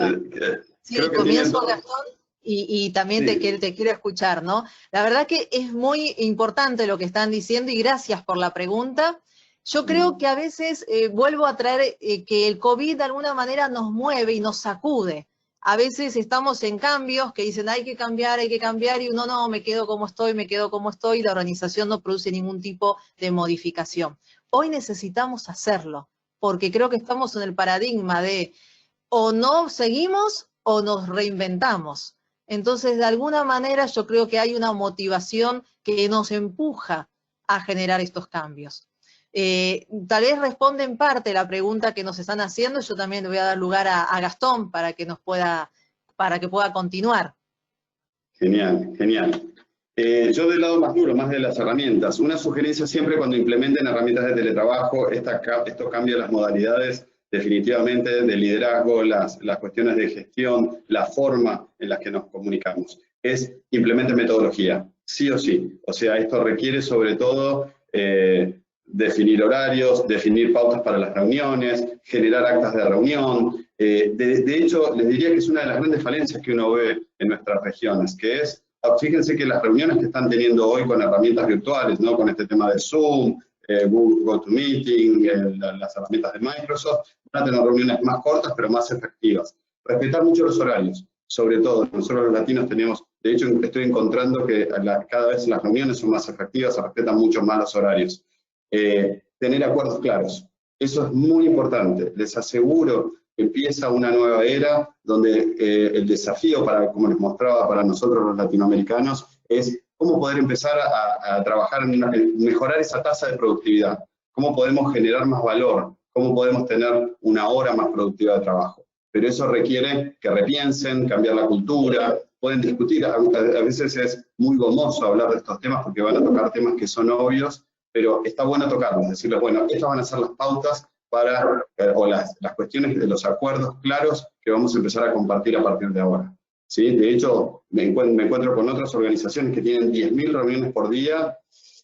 Sí, comienzo, Gastón, y también te quiero escuchar, ¿no? La verdad que es muy importante lo que están diciendo y gracias por la pregunta. Yo creo que a veces vuelvo a traer que el COVID de alguna manera nos mueve y nos sacude. A veces estamos en cambios que dicen hay que cambiar, y uno no, me quedo como estoy, y la organización no produce ningún tipo de modificación. Hoy necesitamos hacerlo, porque creo que estamos en el paradigma de o no seguimos o nos reinventamos. Entonces, de alguna manera yo creo que hay una motivación que nos empuja a generar estos cambios. Tal vez responde en parte la pregunta que nos están haciendo. Yo también le voy a dar lugar a Gastón para que pueda continuar. Genial, genial. Yo del lado más duro, más de las herramientas, una sugerencia siempre cuando implementen herramientas de teletrabajo, esto cambia las modalidades definitivamente de liderazgo, las cuestiones de gestión, la forma en la que nos comunicamos. Es implementen metodología, sí o sí. O sea, esto requiere sobre todo definir horarios, definir pautas para las reuniones, generar actas de reunión. De hecho, les diría que es una de las grandes falencias que uno ve en nuestras regiones, que es, fíjense que las reuniones que están teniendo hoy con herramientas virtuales, ¿no? Con este tema de Zoom, Google GoToMeeting, las herramientas de Microsoft, van a tener reuniones más cortas pero más efectivas. Respetar mucho los horarios, sobre todo, nosotros los latinos tenemos, de hecho estoy encontrando que cada vez las reuniones son más efectivas, se respetan mucho más los horarios. Tener acuerdos claros, eso es muy importante. Les aseguro que empieza una nueva era donde el desafío, como les mostraba para nosotros los latinoamericanos, es cómo poder empezar a trabajar en mejorar esa tasa de productividad, cómo podemos generar más valor, cómo podemos tener una hora más productiva de trabajo. Pero eso requiere que repiensen, cambiar la cultura, pueden discutir, a veces es muy gomoso hablar de estos temas porque van a tocar temas que son obvios, pero está bueno tocarlos, decirles, bueno, estas van a ser las pautas para, o las cuestiones de los acuerdos claros que vamos a empezar a compartir a partir de ahora. ¿Sí? De hecho, me encuentro con otras organizaciones que tienen 10.000 reuniones por día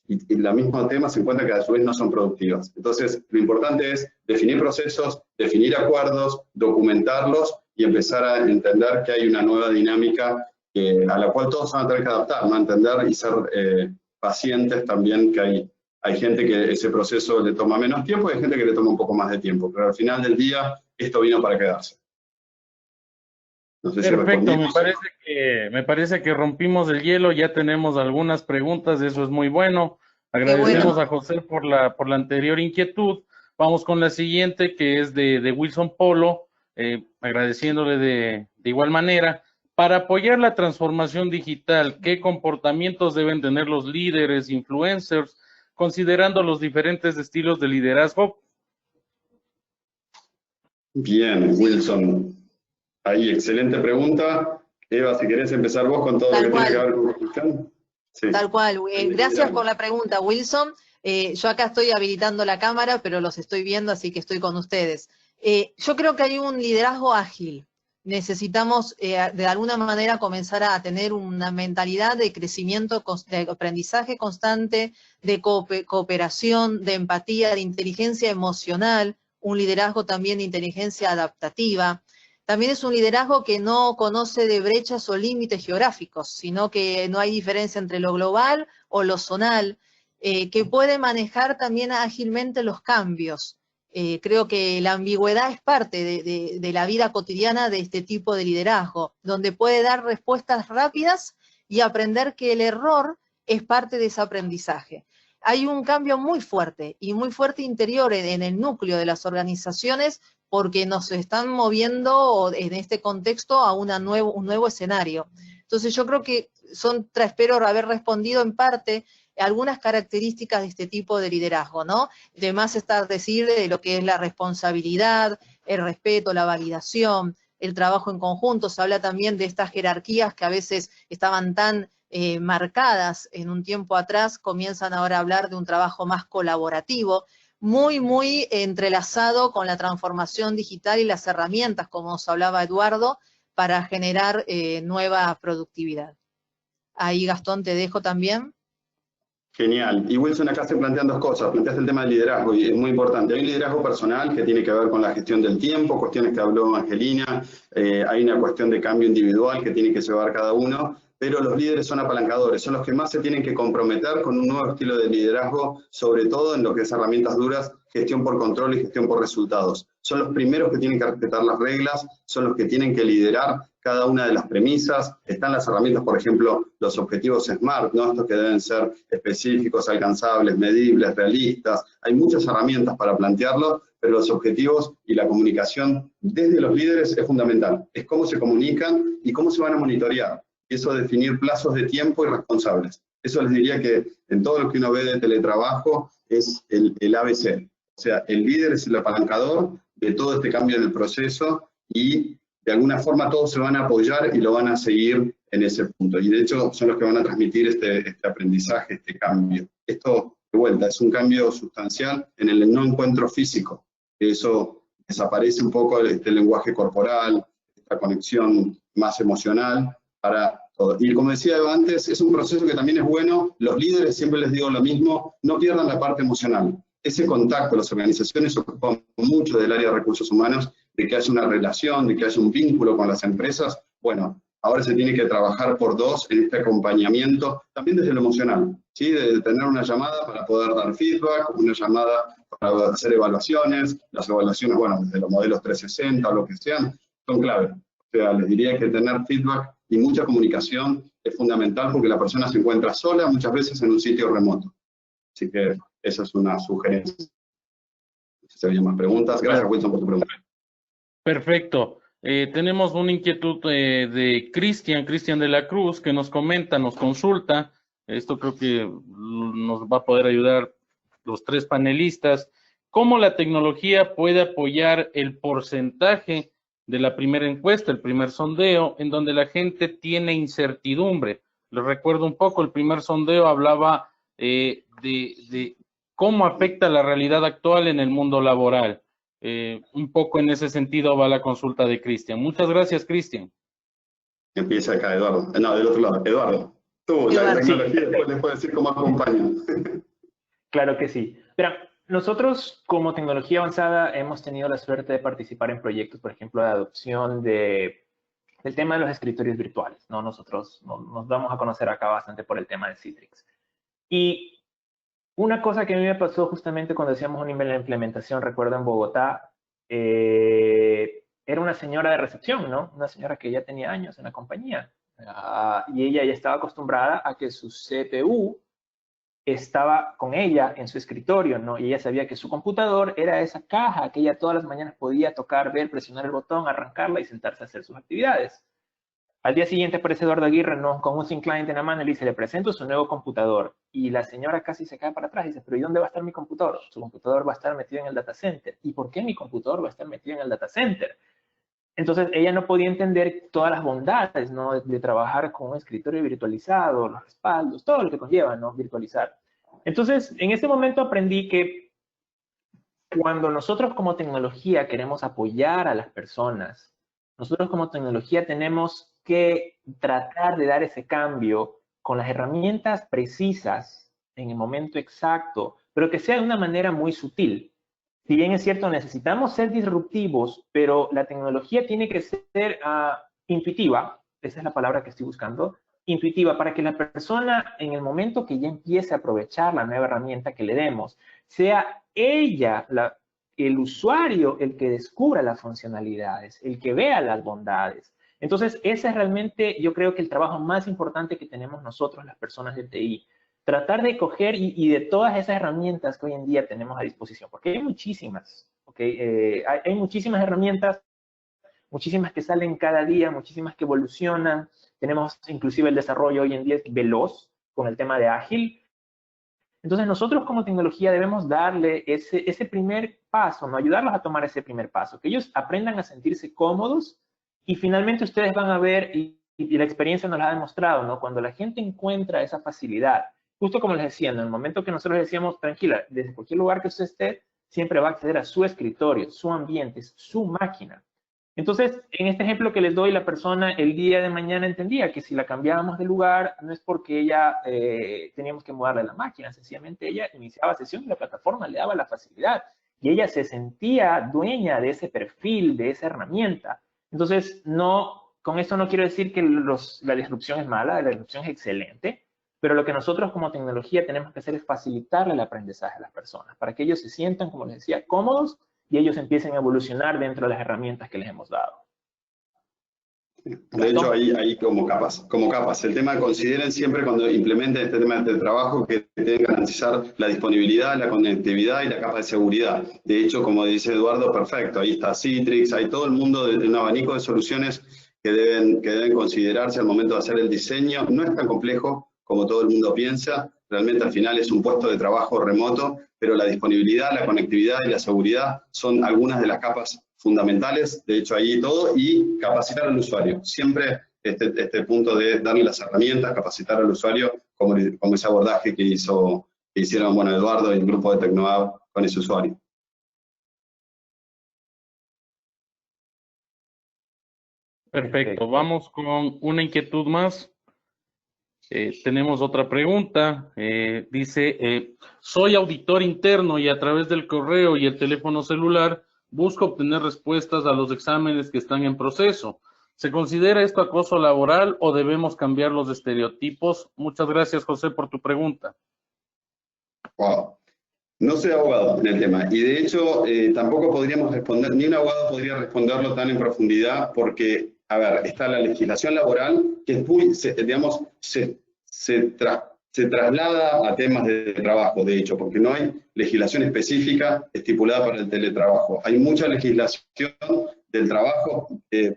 y el mismo tema se encuentra que a su vez no son productivas. Entonces, lo importante es definir procesos, definir acuerdos, documentarlos y empezar a entender que hay una nueva dinámica a la cual todos van a tener que adaptar, ¿no? Entender y ser pacientes también, que hay gente que ese proceso le toma menos tiempo y hay gente que le toma un poco más de tiempo, pero al final del día esto vino para quedarse. No sé. Perfecto, me parece que rompimos el hielo, ya tenemos algunas preguntas, eso es muy bueno. Agradecemos a José por la anterior inquietud. Vamos con la siguiente, que es de Wilson Polo, agradeciéndole de igual manera. Para apoyar la transformación digital, ¿qué comportamientos deben tener los líderes, influencers, considerando los diferentes estilos de liderazgo? Bien, Wilson. Ahí, excelente pregunta. Eva, si querés empezar vos con todo lo que tiene que ver con construcción. Sí. Tal cual. Gracias por la pregunta, Wilson. Yo acá estoy habilitando la cámara, pero los estoy viendo, así que estoy con ustedes. Yo creo que hay un liderazgo ágil. Necesitamos de alguna manera comenzar a tener una mentalidad de crecimiento, de aprendizaje constante, de cooperación, de empatía, de inteligencia emocional, un liderazgo también de inteligencia adaptativa. También es un liderazgo que no conoce de brechas o límites geográficos, sino que no hay diferencia entre lo global o lo zonal, que puede manejar también ágilmente los cambios. Creo que la ambigüedad es parte de la vida cotidiana de este tipo de liderazgo, donde puede dar respuestas rápidas y aprender que el error es parte de ese aprendizaje. Hay un cambio muy fuerte interior en el núcleo de las organizaciones, porque nos están moviendo en este contexto a un nuevo escenario. Entonces yo creo que espero haber respondido en parte algunas características de este tipo de liderazgo, ¿no? Además está decir de lo que es la responsabilidad, el respeto, la validación, el trabajo en conjunto. Se habla también de estas jerarquías que a veces estaban tan marcadas en un tiempo atrás, comienzan ahora a hablar de un trabajo más colaborativo, muy entrelazado con la transformación digital y las herramientas, como nos hablaba Eduardo, para generar nueva productividad. Ahí, Gastón, te dejo también. Genial. Y Wilson, acá se plantean dos cosas. Planteaste el tema del liderazgo y es muy importante. Hay un liderazgo personal que tiene que ver con la gestión del tiempo, cuestiones que habló Angelina, hay una cuestión de cambio individual que tiene que llevar cada uno, pero los líderes son apalancadores, son los que más se tienen que comprometer con un nuevo estilo de liderazgo, sobre todo en lo que es herramientas duras, gestión por control y gestión por resultados. Son los primeros que tienen que respetar las reglas, son los que tienen que liderar cada una de las premisas. Están las herramientas, por ejemplo, los objetivos SMART, ¿no? Estos que deben ser específicos, alcanzables, medibles, realistas. Hay muchas herramientas para plantearlo, pero los objetivos y la comunicación desde los líderes es fundamental. Es cómo se comunican y cómo se van a monitorear. Eso definir plazos de tiempo y responsables. Eso les diría que en todo lo que uno ve de teletrabajo es el ABC. O sea, el líder es el apalancador de todo este cambio en el proceso y de alguna forma todos se van a apoyar y lo van a seguir en ese punto. Y de hecho son los que van a transmitir este aprendizaje, este cambio. Esto, de vuelta, es un cambio sustancial en el no encuentro físico. Eso desaparece un poco este lenguaje corporal, esta conexión más emocional para todo. Y como decía antes, es un proceso que también es bueno. Los líderes, siempre les digo lo mismo, no pierdan la parte emocional. Ese contacto, las organizaciones ocupan mucho del área de recursos humanos, de que haya una relación, de que haya un vínculo con las empresas. Bueno, ahora se tiene que trabajar por dos en este acompañamiento, también desde lo emocional, ¿sí? De tener una llamada para poder dar feedback, una llamada para hacer evaluaciones. Las evaluaciones, bueno, desde los modelos 360 o lo que sean, son clave. O sea, les diría que tener feedback y mucha comunicación es fundamental porque la persona se encuentra sola muchas veces en un sitio remoto. Así que esa es una sugerencia. Si había más preguntas, gracias Wilson por tu pregunta. Perfecto. Tenemos una inquietud de Cristian de la Cruz, que nos comenta, nos consulta. Esto creo que nos va a poder ayudar los tres panelistas. ¿Cómo la tecnología puede apoyar el porcentaje de la primera encuesta, el primer sondeo, en donde la gente tiene incertidumbre? Les recuerdo un poco, el primer sondeo hablaba de cómo afecta la realidad actual en el mundo laboral. un poco en ese sentido va la consulta de Cristian. Muchas gracias, Cristian. Empieza acá, Eduardo. No, del otro lado. Eduardo, tú, la tecnología, después les puedo decir cómo acompaña. Claro que sí. Pero nosotros, como tecnología avanzada, hemos tenido la suerte de participar en proyectos, por ejemplo, de adopción del tema de los escritorios virtuales, ¿no? Nosotros nos damos a conocer acá bastante por el tema de Citrix. Y una cosa que a mí me pasó justamente cuando hacíamos un nivel de implementación, recuerdo en Bogotá, era una señora de recepción, ¿no? Una señora que ya tenía años en la compañía. Y ella ya estaba acostumbrada a que su CPU estaba con ella en su escritorio, ¿no? Y ella sabía que su computador era esa caja que ella todas las mañanas podía tocar, ver, presionar el botón, arrancarla y sentarse a hacer sus actividades. Al día siguiente aparece Eduardo Aguirre, ¿no? Con un Thin Client en la mano y le dice, le presento su nuevo computador. Y la señora casi se cae para atrás y dice, pero ¿y dónde va a estar mi computador? Su computador va a estar metido en el data center. ¿Y por qué mi computador va a estar metido en el data center? Entonces ella no podía entender todas las bondades, ¿no? De trabajar con un escritorio virtualizado, los respaldos, todo lo que conlleva, ¿no? Virtualizar. Entonces, en ese momento aprendí que cuando nosotros como tecnología queremos apoyar a las personas, nosotros como tecnología tenemos que tratar de dar ese cambio con las herramientas precisas en el momento exacto, pero que sea de una manera muy sutil. Si bien es cierto, necesitamos ser disruptivos, pero la tecnología tiene que ser intuitiva, esa es la palabra que estoy buscando, intuitiva, para que la persona en el momento que ya empiece a aprovechar la nueva herramienta que le demos, sea ella, el usuario, el que descubra las funcionalidades, el que vea las bondades. Entonces, ese es realmente, yo creo que el trabajo más importante que tenemos nosotros, las personas de TI. Tratar de coger y de todas esas herramientas que hoy en día tenemos a disposición, porque hay muchísimas, ¿okay? Hay muchísimas herramientas, muchísimas que salen cada día, muchísimas que evolucionan. Tenemos inclusive el desarrollo hoy en día veloz con el tema de ágil. Entonces nosotros como tecnología debemos darle ese primer paso, ¿no? Ayudarlos a tomar ese primer paso, que ellos aprendan a sentirse cómodos y finalmente ustedes van a ver, y la experiencia nos la ha demostrado, ¿no? Cuando la gente encuentra esa facilidad, justo como les decía, en el momento que nosotros decíamos, tranquila, desde cualquier lugar que usted esté, siempre va a acceder a su escritorio, su ambiente, su máquina. Entonces, en este ejemplo que les doy, la persona el día de mañana entendía que si la cambiábamos de lugar, no es porque ella teníamos que mudarle la máquina, sencillamente ella iniciaba sesión y la plataforma le daba la facilidad. Y ella se sentía dueña de ese perfil, de esa herramienta. Entonces, con esto no quiero decir que la disrupción es mala, la disrupción es excelente, pero lo que nosotros como tecnología tenemos que hacer es facilitarle el aprendizaje a las personas, para que ellos se sientan, como les decía, cómodos y ellos empiecen a evolucionar dentro de las herramientas que les hemos dado. De hecho, ahí como capas. El tema, consideren siempre cuando implementen este tema de trabajo que deben garantizar la disponibilidad, la conectividad y la capa de seguridad. De hecho, como dice Eduardo, perfecto, ahí está Citrix, hay todo el mundo de un abanico de soluciones que deben considerarse al momento de hacer el diseño. No es tan complejo como todo el mundo piensa, realmente al final es un puesto de trabajo remoto, pero la disponibilidad, la conectividad y la seguridad son algunas de las capas fundamentales, de hecho ahí todo, y capacitar al usuario. Siempre este punto de darle las herramientas, capacitar al usuario, como ese abordaje que hicieron bueno, Eduardo y el grupo de Tecnoab con ese usuario. Perfecto, vamos con una inquietud más. Tenemos otra pregunta. Dice, soy auditor interno y a través del correo y el teléfono celular busco obtener respuestas a los exámenes que están en proceso. ¿Se considera esto acoso laboral o debemos cambiar los estereotipos? Muchas gracias, José, por tu pregunta. Wow. No soy abogado en el tema y de hecho tampoco podríamos responder, ni un abogado podría responderlo tan en profundidad porque, a ver, está la legislación laboral que es muy, digamos, se traslada a temas de trabajo, de hecho, porque no hay legislación específica estipulada para el teletrabajo. Hay mucha legislación del trabajo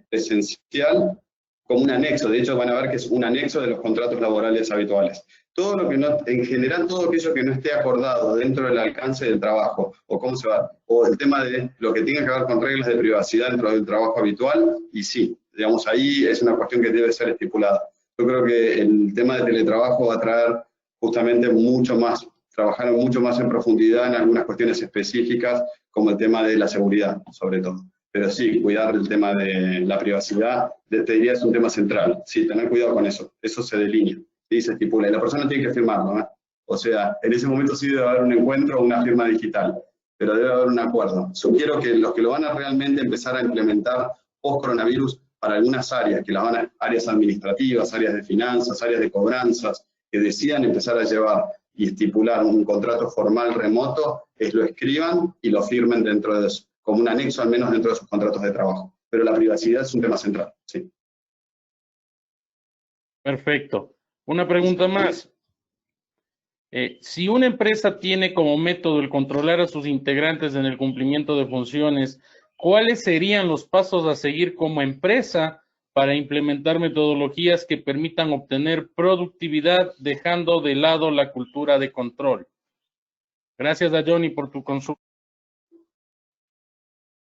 presencial como un anexo, de hecho van a ver que es un anexo de los contratos laborales habituales. Todo lo que no, en general, todo aquello que no esté acordado dentro del alcance del trabajo, o cómo se va, o el tema de lo que tenga que ver con reglas de privacidad dentro del trabajo habitual, y sí, digamos, ahí es una cuestión que debe ser estipulada. Yo creo que el tema de teletrabajo va a traer justamente mucho más trabajaron mucho más en profundidad en algunas cuestiones específicas, como el tema de la seguridad, sobre todo. Pero sí, cuidar el tema de la privacidad, te diría, es un tema central. Sí, tener cuidado con eso. Eso se delinea, ¿sí? Se estipula. Y la persona tiene que firmarlo, ¿no? O sea, en ese momento sí debe haber un encuentro o una firma digital, pero debe haber un acuerdo. Sugiero que los que lo van a realmente empezar a implementar post-coronavirus para algunas áreas, que las van a áreas administrativas, áreas de finanzas, áreas de cobranzas, que decidan empezar a llevar y estipular un contrato formal remoto, lo escriban y lo firmen dentro de eso, como un anexo al menos dentro de sus contratos de trabajo. Pero la privacidad es un tema central, sí. Perfecto. Una pregunta más. Si una empresa tiene como método el controlar a sus integrantes en el cumplimiento de funciones, ¿cuáles serían los pasos a seguir como empresa para implementar metodologías que permitan obtener productividad dejando de lado la cultura de control? Gracias a Johnny por tu consulta.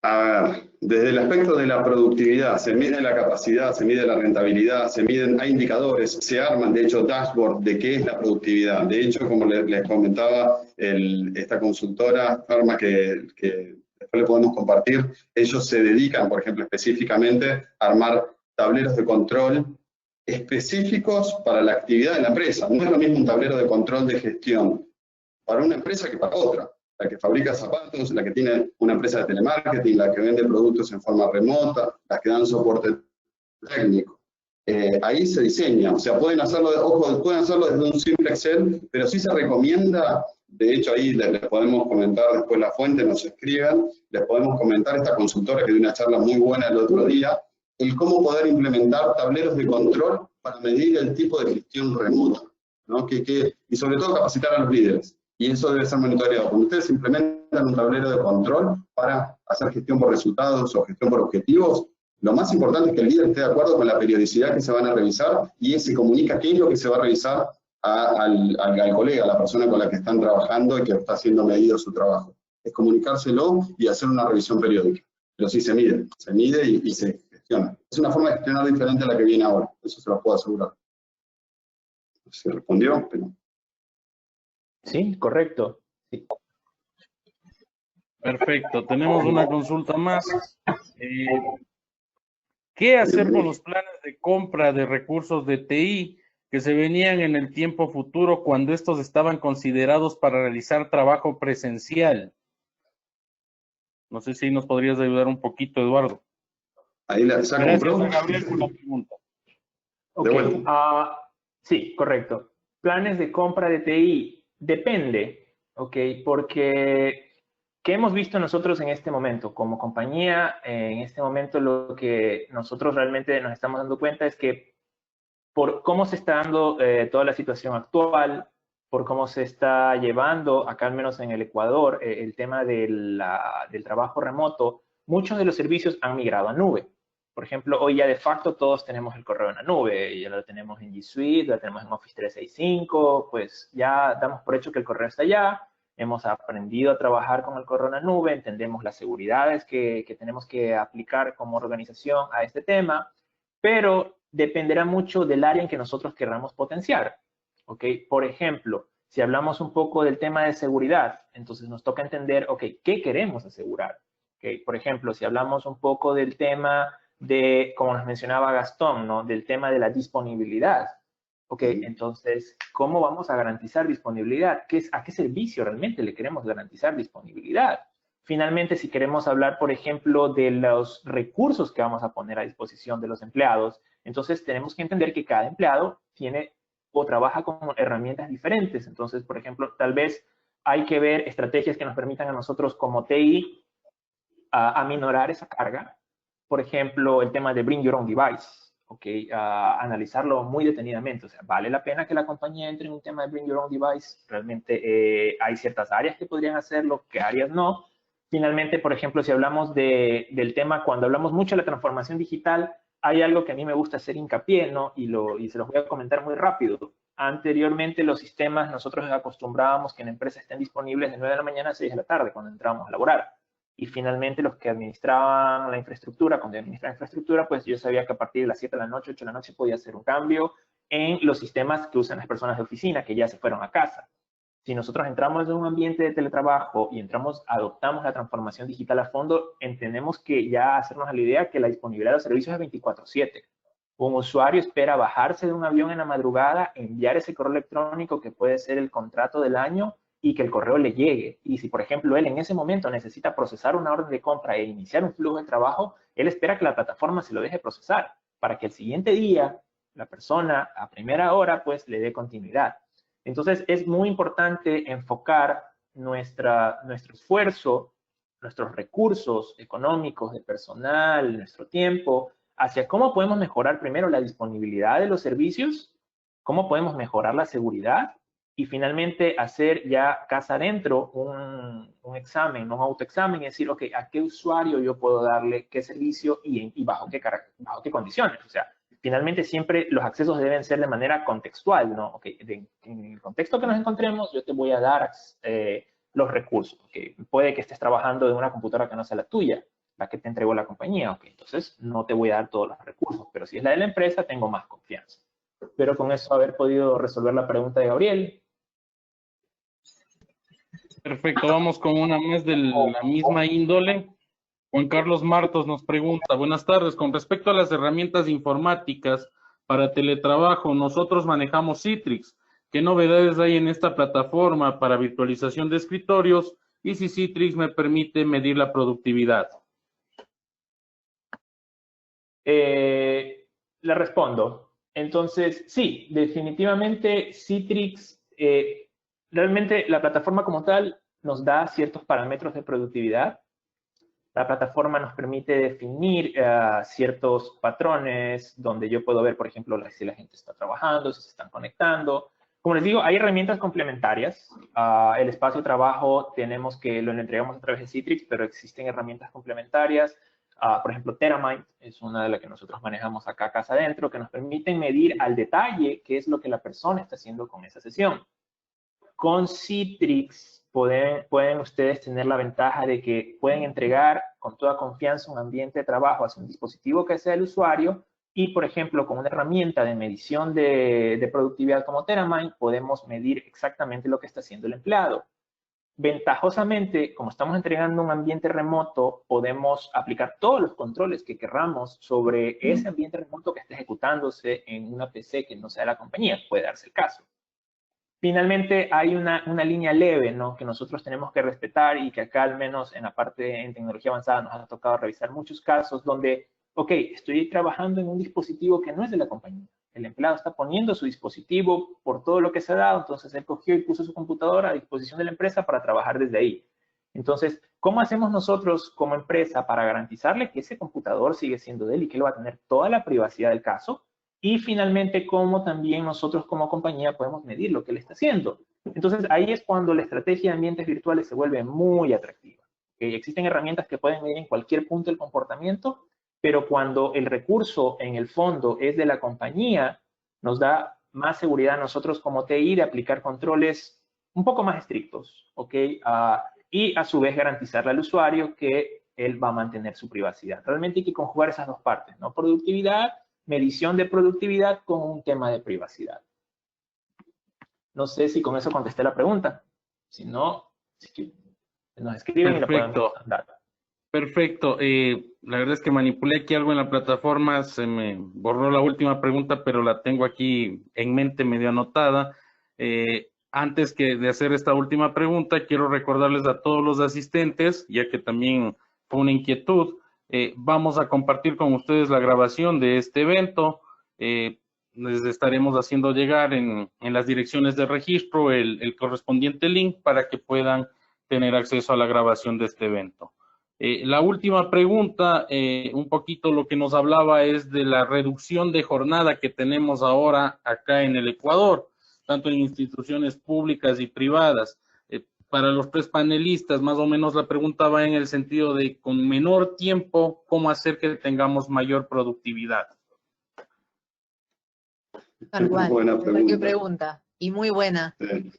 A ver, desde el aspecto de la productividad, se mide la capacidad, se mide la rentabilidad, hay indicadores, se arman, de hecho, dashboard de qué es la productividad. De hecho, como les comentaba, esta consultora, Pharma, que después le podemos compartir, ellos se dedican, por ejemplo, específicamente a armar tableros de control específicos para la actividad de la empresa. No es lo mismo un tablero de control de gestión para una empresa que para otra. La que fabrica zapatos, la que tiene una empresa de telemarketing, la que vende productos en forma remota, las que dan soporte técnico. Ahí se diseña, o sea, pueden hacerlo desde un simple Excel, pero sí se recomienda, de hecho ahí les podemos comentar después la fuente, nos escriban, les podemos comentar esta consultora que dio una charla muy buena el otro día, el cómo poder implementar tableros de control para medir el tipo de gestión remota, ¿no? Y sobre todo capacitar a los líderes. Y eso debe ser monitoreado. Cuando ustedes implementan un tablero de control para hacer gestión por resultados o gestión por objetivos, lo más importante es que el líder esté de acuerdo con la periodicidad que se van a revisar y se comunica qué es lo que se va a revisar al colega, a la persona con la que están trabajando y que está haciendo medido su trabajo. Es comunicárselo y hacer una revisión periódica. Pero sí se mide y se gestiona. Es una forma de gestionar diferente a la que viene ahora, eso se lo puedo asegurar. Se respondió, pero... Sí, correcto. Sí. Perfecto, tenemos una consulta más. ¿Qué hacer con los planes de compra de recursos de TI que se venían en el tiempo futuro cuando estos estaban considerados para realizar trabajo presencial? No sé si nos podrías ayudar un poquito, Eduardo. Ahí la Gracias a Gabriel por la pregunta. Okay. Sí, correcto. Planes de compra de TI. Depende, ¿ok? Porque, ¿qué hemos visto nosotros en este momento? Como compañía, en este momento lo que nosotros realmente nos estamos dando cuenta es que por cómo se está dando toda la situación actual, por cómo se está llevando, acá al menos en el Ecuador, el tema del trabajo remoto, muchos de los servicios han migrado a nube. Por ejemplo, hoy ya de facto todos tenemos el correo en la nube, ya lo tenemos en G Suite, lo tenemos en Office 365, pues ya damos por hecho que el correo está allá, hemos aprendido a trabajar con el correo en la nube, entendemos las seguridades que tenemos que aplicar como organización a este tema, pero dependerá mucho del área en que nosotros queramos potenciar, ¿ok? Por ejemplo, si hablamos un poco del tema de seguridad, entonces nos toca entender, ok, ¿qué queremos asegurar? ¿Okay? Por ejemplo, si hablamos un poco del tema de, como nos mencionaba Gastón, ¿no? Del tema de la disponibilidad. Ok, entonces, ¿cómo vamos a garantizar disponibilidad? ¿A qué servicio realmente le queremos garantizar disponibilidad? Finalmente, si queremos hablar, por ejemplo, de los recursos que vamos a poner a disposición de los empleados, entonces tenemos que entender que cada empleado tiene o trabaja con herramientas diferentes. Entonces, por ejemplo, tal vez hay que ver estrategias que nos permitan a nosotros como TI aminorar esa carga. Por ejemplo, el tema de Bring Your Own Device, ¿ok? Analizarlo muy detenidamente. O sea, ¿vale la pena que la compañía entre en un tema de Bring Your Own Device? Realmente hay ciertas áreas que podrían hacerlo, ¿qué áreas no? Finalmente, por ejemplo, si hablamos del tema, cuando hablamos mucho de la transformación digital, hay algo que a mí me gusta hacer hincapié, ¿no? Y se los voy a comentar muy rápido. Anteriormente, los sistemas, nosotros acostumbrábamos que en empresas estén disponibles de 9 de la mañana a 6 de la tarde, cuando entrábamos a laborar. Y finalmente los que administraban la infraestructura, cuando administraban infraestructura, pues yo sabía que a partir de las 7 de la noche, 8 de la noche podía hacer un cambio en los sistemas que usan las personas de oficina, que ya se fueron a casa. Si nosotros entramos en un ambiente de teletrabajo y adoptamos la transformación digital a fondo, entendemos que ya hacernos a la idea que la disponibilidad de los servicios es 24/7. Un usuario espera bajarse de un avión en la madrugada, enviar ese correo electrónico que puede ser el contrato del año y que el correo le llegue. Y si, por ejemplo, él en ese momento necesita procesar una orden de compra e iniciar un flujo de trabajo, él espera que la plataforma se lo deje procesar para que el siguiente día la persona a primera hora pues le dé continuidad. Entonces es muy importante enfocar nuestro esfuerzo, nuestros recursos económicos, de personal, nuestro tiempo, hacia cómo podemos mejorar primero la disponibilidad de los servicios, cómo podemos mejorar la seguridad y finalmente hacer ya casa adentro un examen, un autoexamen y decir, ok, ¿a qué usuario yo puedo darle qué servicio y bajo qué condiciones? O sea, finalmente siempre los accesos deben ser de manera contextual, ¿no? Ok, en el contexto que nos encontremos, yo te voy a dar los recursos. Okay. Puede que estés trabajando en una computadora que no sea la tuya, la que te entregó la compañía. Ok, entonces no te voy a dar todos los recursos, pero si es la de la empresa, tengo más confianza. Espero con eso haber podido resolver la pregunta de Gabriel. Perfecto, vamos con una más de la misma índole. Juan Carlos Martos nos pregunta, buenas tardes, con respecto a las herramientas informáticas para teletrabajo, nosotros manejamos Citrix. ¿Qué novedades hay en esta plataforma para virtualización de escritorios? Y si Citrix me permite medir la productividad. Le respondo. Entonces, sí, definitivamente Citrix, realmente la plataforma como tal nos da ciertos parámetros de productividad. La plataforma nos permite definir ciertos patrones donde yo puedo ver, por ejemplo, si la gente está trabajando, si se están conectando. Como les digo, hay herramientas complementarias. El espacio de trabajo lo entregamos a través de Citrix, pero existen herramientas complementarias. Por ejemplo, Tenamind es una de las que nosotros manejamos acá casa adentro, que nos permiten medir al detalle qué es lo que la persona está haciendo con esa sesión. Con Citrix pueden ustedes tener la ventaja de que pueden entregar con toda confianza un ambiente de trabajo hacia un dispositivo que sea el usuario y, por ejemplo, con una herramienta de medición de productividad como Tenamind, podemos medir exactamente lo que está haciendo el empleado. Ventajosamente, como estamos entregando un ambiente remoto, podemos aplicar todos los controles que querramos sobre ese ambiente remoto que esté ejecutándose en una PC que no sea la compañía, puede darse el caso. Finalmente, hay una línea leve, ¿no?, que nosotros tenemos que respetar y que acá, al menos en la parte en tecnología avanzada, nos ha tocado revisar muchos casos donde, ok, estoy trabajando en un dispositivo que no es de la compañía. El empleado está poniendo su dispositivo por todo lo que se ha dado, entonces él cogió y puso su computadora a disposición de la empresa para trabajar desde ahí. Entonces, ¿cómo hacemos nosotros como empresa para garantizarle que ese computador sigue siendo de él y que él va a tener toda la privacidad del caso? Y finalmente, cómo también nosotros como compañía podemos medir lo que él está haciendo. Entonces, ahí es cuando la estrategia de ambientes virtuales se vuelve muy atractiva. Existen herramientas que pueden medir en cualquier punto el comportamiento, pero cuando el recurso en el fondo es de la compañía, nos da más seguridad a nosotros como TI de aplicar controles un poco más estrictos, ¿ok? Y a su vez garantizarle al usuario que él va a mantener su privacidad. Realmente hay que conjugar esas dos partes, ¿no? Productividad, medición de productividad con un tema de privacidad. No sé si con eso contesté la pregunta. Si no, nos escriben y lo podemos dar. Perfecto. La verdad es que manipulé aquí algo en la plataforma, se me borró la última pregunta, pero la tengo aquí en mente medio anotada. Antes de hacer esta última pregunta, quiero recordarles a todos los asistentes, ya que también fue una inquietud, vamos a compartir con ustedes la grabación de este evento. Les estaremos haciendo llegar en las direcciones de registro el correspondiente link para que puedan tener acceso a la grabación de este evento. La última pregunta, un poquito lo que nos hablaba es de la reducción de jornada que tenemos ahora acá en el Ecuador, tanto en instituciones públicas y privadas. Para los tres panelistas, más o menos la pregunta va en el sentido de, con menor tiempo, ¿cómo hacer que tengamos mayor productividad? Tal cual. Qué pregunta. Y muy buena. Sí.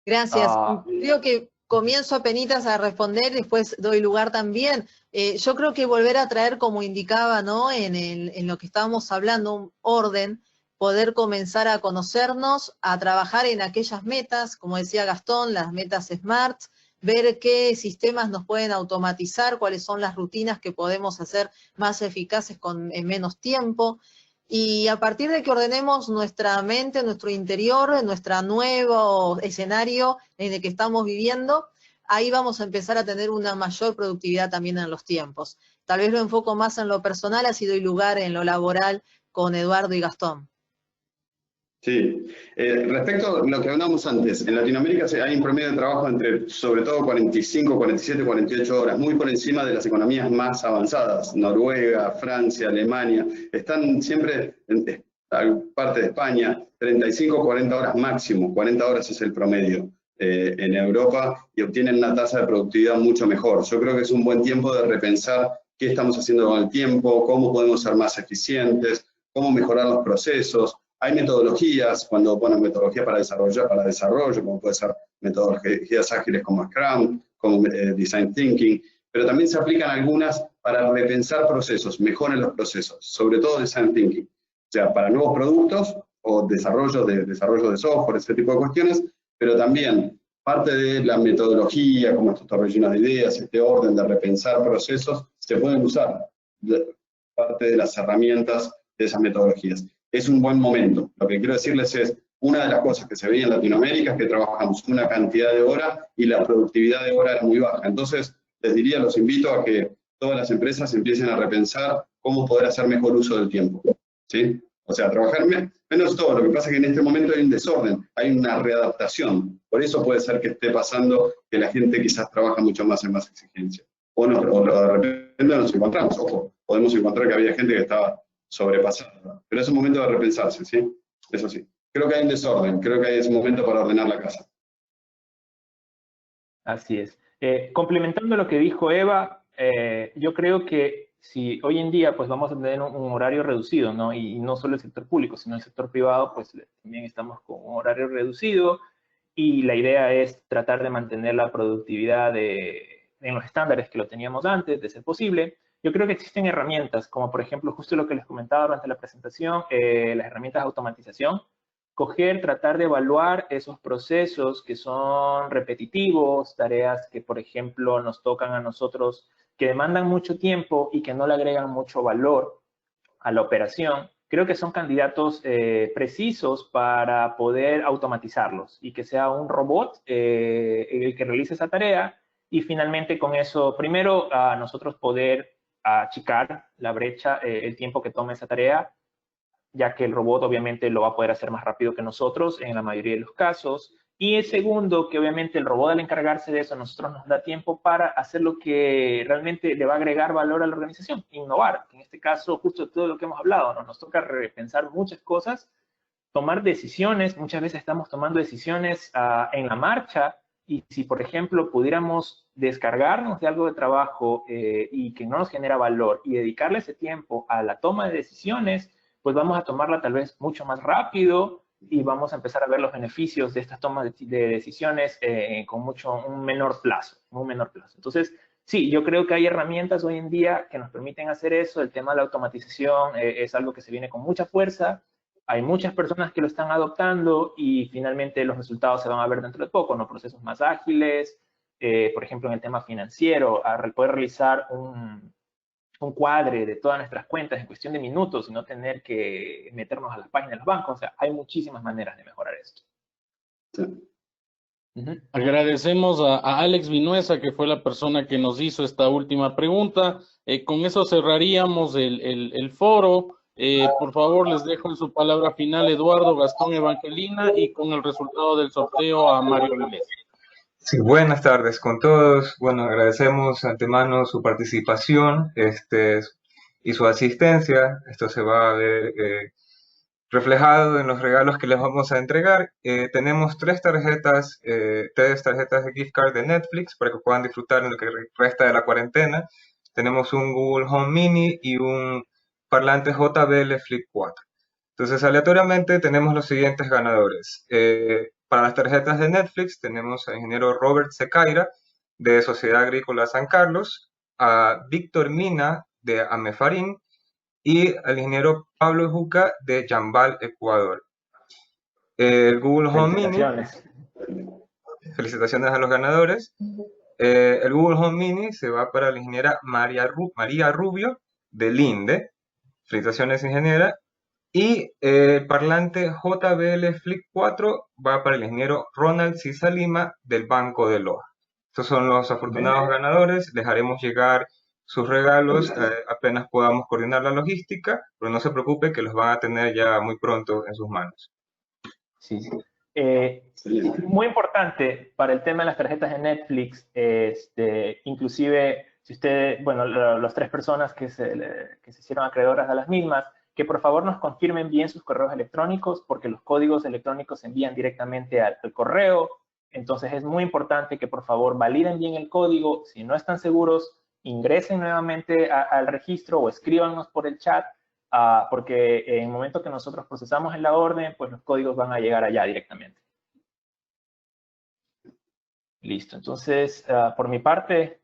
Gracias. Creo que comienzo apenitas a responder, después doy lugar también. Yo creo que volver a traer, como indicaba, ¿no?, en lo que estábamos hablando, un orden. poder comenzar a conocernos, a trabajar en aquellas metas, como decía Gastón, las metas SMART, ver qué sistemas nos pueden automatizar, cuáles son las rutinas que podemos hacer más eficaces en menos tiempo. Y a partir de que ordenemos nuestra mente, nuestro interior, nuestro nuevo escenario en el que estamos viviendo, ahí vamos a empezar a tener una mayor productividad también en los tiempos. Tal vez lo enfoco más en lo personal, así doy lugar en lo laboral con Eduardo y Gastón. Sí, respecto a lo que hablamos antes, en Latinoamérica hay un promedio de trabajo entre sobre todo 45, 47, 48 horas, muy por encima de las economías más avanzadas, Noruega, Francia, Alemania, están siempre, en parte de España, 35, 40 horas máximo, 40 horas es el promedio en Europa y obtienen una tasa de productividad mucho mejor. Yo creo que es un buen tiempo de repensar qué estamos haciendo con el tiempo, cómo podemos ser más eficientes, cómo mejorar los procesos. Hay metodologías, metodología para desarrollo, como puede ser metodologías ágiles como Scrum, como Design Thinking, pero también se aplican algunas para repensar procesos, mejoren los procesos, sobre todo Design Thinking, o sea, para nuevos productos o desarrollo de software, ese tipo de cuestiones, pero también parte de la metodología, como estos rellenos de ideas, este orden de repensar procesos, se pueden usar parte de las herramientas de esas metodologías. Es un buen momento. Lo que quiero decirles es, una de las cosas que se ve en Latinoamérica es que trabajamos una cantidad de horas y la productividad de horas es muy baja. Entonces, los invito a que todas las empresas empiecen a repensar cómo poder hacer mejor uso del tiempo, ¿sí? O sea, trabajar menos todo. Lo que pasa es que en este momento hay un desorden, hay una readaptación. Por eso puede ser que esté pasando que la gente quizás trabaja mucho más en más exigencia. O de repente nos encontramos, ojo, podemos encontrar que había gente que estaba sobrepasada. Pero es un momento de repensarse, ¿sí? Eso sí. Creo que hay un desorden, creo que es un momento para ordenar la casa. Así es. Complementando lo que dijo Eva, yo creo que si hoy en día pues vamos a tener un horario reducido, ¿no? Y no solo el sector público, sino el sector privado, pues también estamos con un horario reducido y la idea es tratar de mantener la productividad en los estándares que lo teníamos antes, de ser posible. Yo creo que existen herramientas, como por ejemplo justo lo que les comentaba durante la presentación, las herramientas de automatización, tratar de evaluar esos procesos que son repetitivos, tareas que, por ejemplo, nos tocan a nosotros, que demandan mucho tiempo y que no le agregan mucho valor a la operación. Creo que son candidatos precisos para poder automatizarlos y que sea un robot el que realice esa tarea y finalmente con eso, primero, a nosotros poder achicar la brecha, el tiempo que tome esa tarea, ya que el robot obviamente lo va a poder hacer más rápido que nosotros en la mayoría de los casos. Y el segundo, que obviamente el robot al encargarse de eso, a nosotros nos da tiempo para hacer lo que realmente le va a agregar valor a la organización, innovar. En este caso, justo todo lo que hemos hablado, ¿no? Nos toca repensar muchas cosas, tomar decisiones. Muchas veces estamos tomando decisiones en la marcha y si, por ejemplo, pudiéramos descargarnos de algo de trabajo y que no nos genera valor y dedicarle ese tiempo a la toma de decisiones, pues vamos a tomarla tal vez mucho más rápido y vamos a empezar a ver los beneficios de estas tomas de decisiones con un menor plazo. Entonces, sí, yo creo que hay herramientas hoy en día que nos permiten hacer eso. El tema de la automatización es algo que se viene con mucha fuerza. Hay muchas personas que lo están adoptando y finalmente los resultados se van a ver dentro de poco, ¿no? Procesos más ágiles, por ejemplo, en el tema financiero, poder realizar un cuadre de todas nuestras cuentas en cuestión de minutos y no tener que meternos a las páginas de los bancos. O sea, hay muchísimas maneras de mejorar esto. Sí. Agradecemos a Alex Vinuesa, que fue la persona que nos hizo esta última pregunta. Con eso cerraríamos el foro. Por favor, les dejo en su palabra final Eduardo, Gastón, Evangelina y con el resultado del sorteo a Mario López. Sí, buenas tardes con todos. Bueno, agradecemos de antemano su participación y su asistencia. Esto se va a ver reflejado en los regalos que les vamos a entregar. Tenemos tres tarjetas de gift card de Netflix para que puedan disfrutar en lo que resta de la cuarentena. Tenemos un Google Home Mini y un parlante JBL Flip 4. Entonces, aleatoriamente tenemos los siguientes ganadores. Para las tarjetas de Netflix tenemos al ingeniero Robert Secaira de Sociedad Agrícola San Carlos, a Víctor Mina de Amefarín y al ingeniero Pablo Juca de Yambal, Ecuador. El Google Home Mini, felicitaciones a los ganadores. El Google Home Mini se va para la ingeniera María Rubio de Linde. Felicitaciones, ingeniera. Y el parlante JBL Flip 4 va para el ingeniero Ronald Cisa Lima del Banco de Loja. Estos son los afortunados ganadores. Les haremos llegar sus regalos apenas podamos coordinar la logística, pero no se preocupe que los van a tener ya muy pronto en sus manos. Sí. Muy importante para el tema de las tarjetas de Netflix, inclusive si usted, bueno, las 3 personas que se hicieron acreedoras a las mismas, que por favor nos confirmen bien sus correos electrónicos, porque los códigos electrónicos se envían directamente al correo. Entonces es muy importante que por favor validen bien el código. Si no están seguros, ingresen nuevamente al registro o escríbanos por el chat, porque en el momento que nosotros procesamos en la orden, pues los códigos van a llegar allá directamente. Listo, entonces por mi parte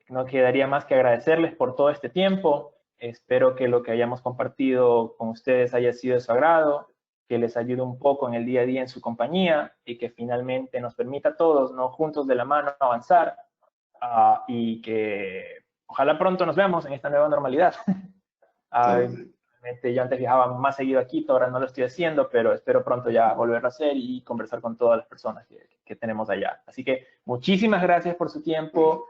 no quedaría más que agradecerles por todo este tiempo. Espero que lo que hayamos compartido con ustedes haya sido de su agrado, que les ayude un poco en el día a día en su compañía y que finalmente nos permita a todos, ¿no?, juntos de la mano avanzar y que ojalá pronto nos veamos en esta nueva normalidad. Yo antes viajaba más seguido a Quito, ahora no lo estoy haciendo, pero espero pronto ya volverlo a hacer y conversar con todas las personas que tenemos allá. Así que muchísimas gracias por su tiempo.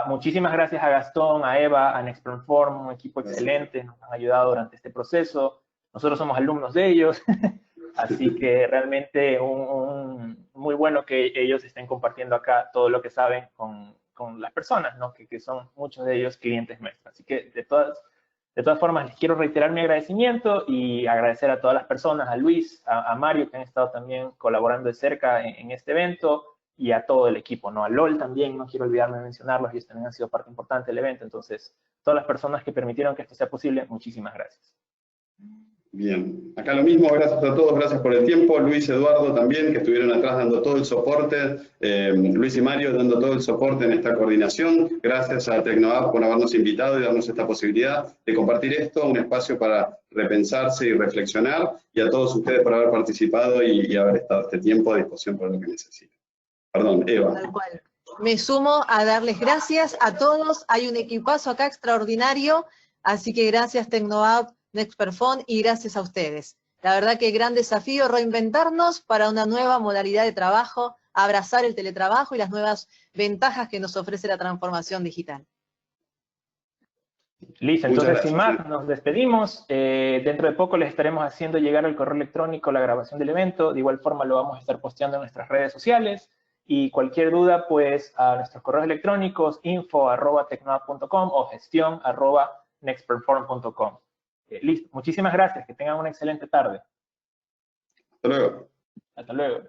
Muchísimas gracias a Gastón, a Eva, a Nextperform, un equipo excelente, nos han ayudado durante este proceso. Nosotros somos alumnos de ellos, así que realmente muy bueno que ellos estén compartiendo acá todo lo que saben con las personas, ¿no?, que son muchos de ellos clientes nuestros. Así que de todas formas, les quiero reiterar mi agradecimiento y agradecer a todas las personas, a Luis, a Mario, que han estado también colaborando de cerca en este evento, y a todo el equipo, ¿no? A LOL también, no quiero olvidarme de mencionarlos, ellos también han sido parte importante del evento. Entonces, todas las personas que permitieron que esto sea posible, muchísimas gracias. Bien, acá lo mismo, gracias a todos, gracias por el tiempo. Luis, Eduardo también, que estuvieron atrás dando todo el soporte. Luis y Mario dando todo el soporte en esta coordinación. Gracias a Tecnoapp por habernos invitado y darnos esta posibilidad de compartir esto, un espacio para repensarse y reflexionar. Y a todos ustedes por haber participado y haber estado este tiempo a disposición para lo que necesiten. Perdón, Eva. Tal cual. Me sumo a darles gracias a todos. Hay un equipazo acá extraordinario, así que gracias Tecnoapp, Nextperform, y gracias a ustedes. La verdad que gran desafío reinventarnos para una nueva modalidad de trabajo, abrazar el teletrabajo y las nuevas ventajas que nos ofrece la transformación digital. Listo, entonces sin más, nos despedimos. Dentro de poco les estaremos haciendo llegar al correo electrónico la grabación del evento. De igual forma lo vamos a estar posteando en nuestras redes sociales. Y cualquier duda, pues a nuestros correos electrónicos info@tecnoapp.com o gestión@nextperform.com. Listo, muchísimas gracias, que tengan una excelente tarde. Hasta luego. Hasta luego.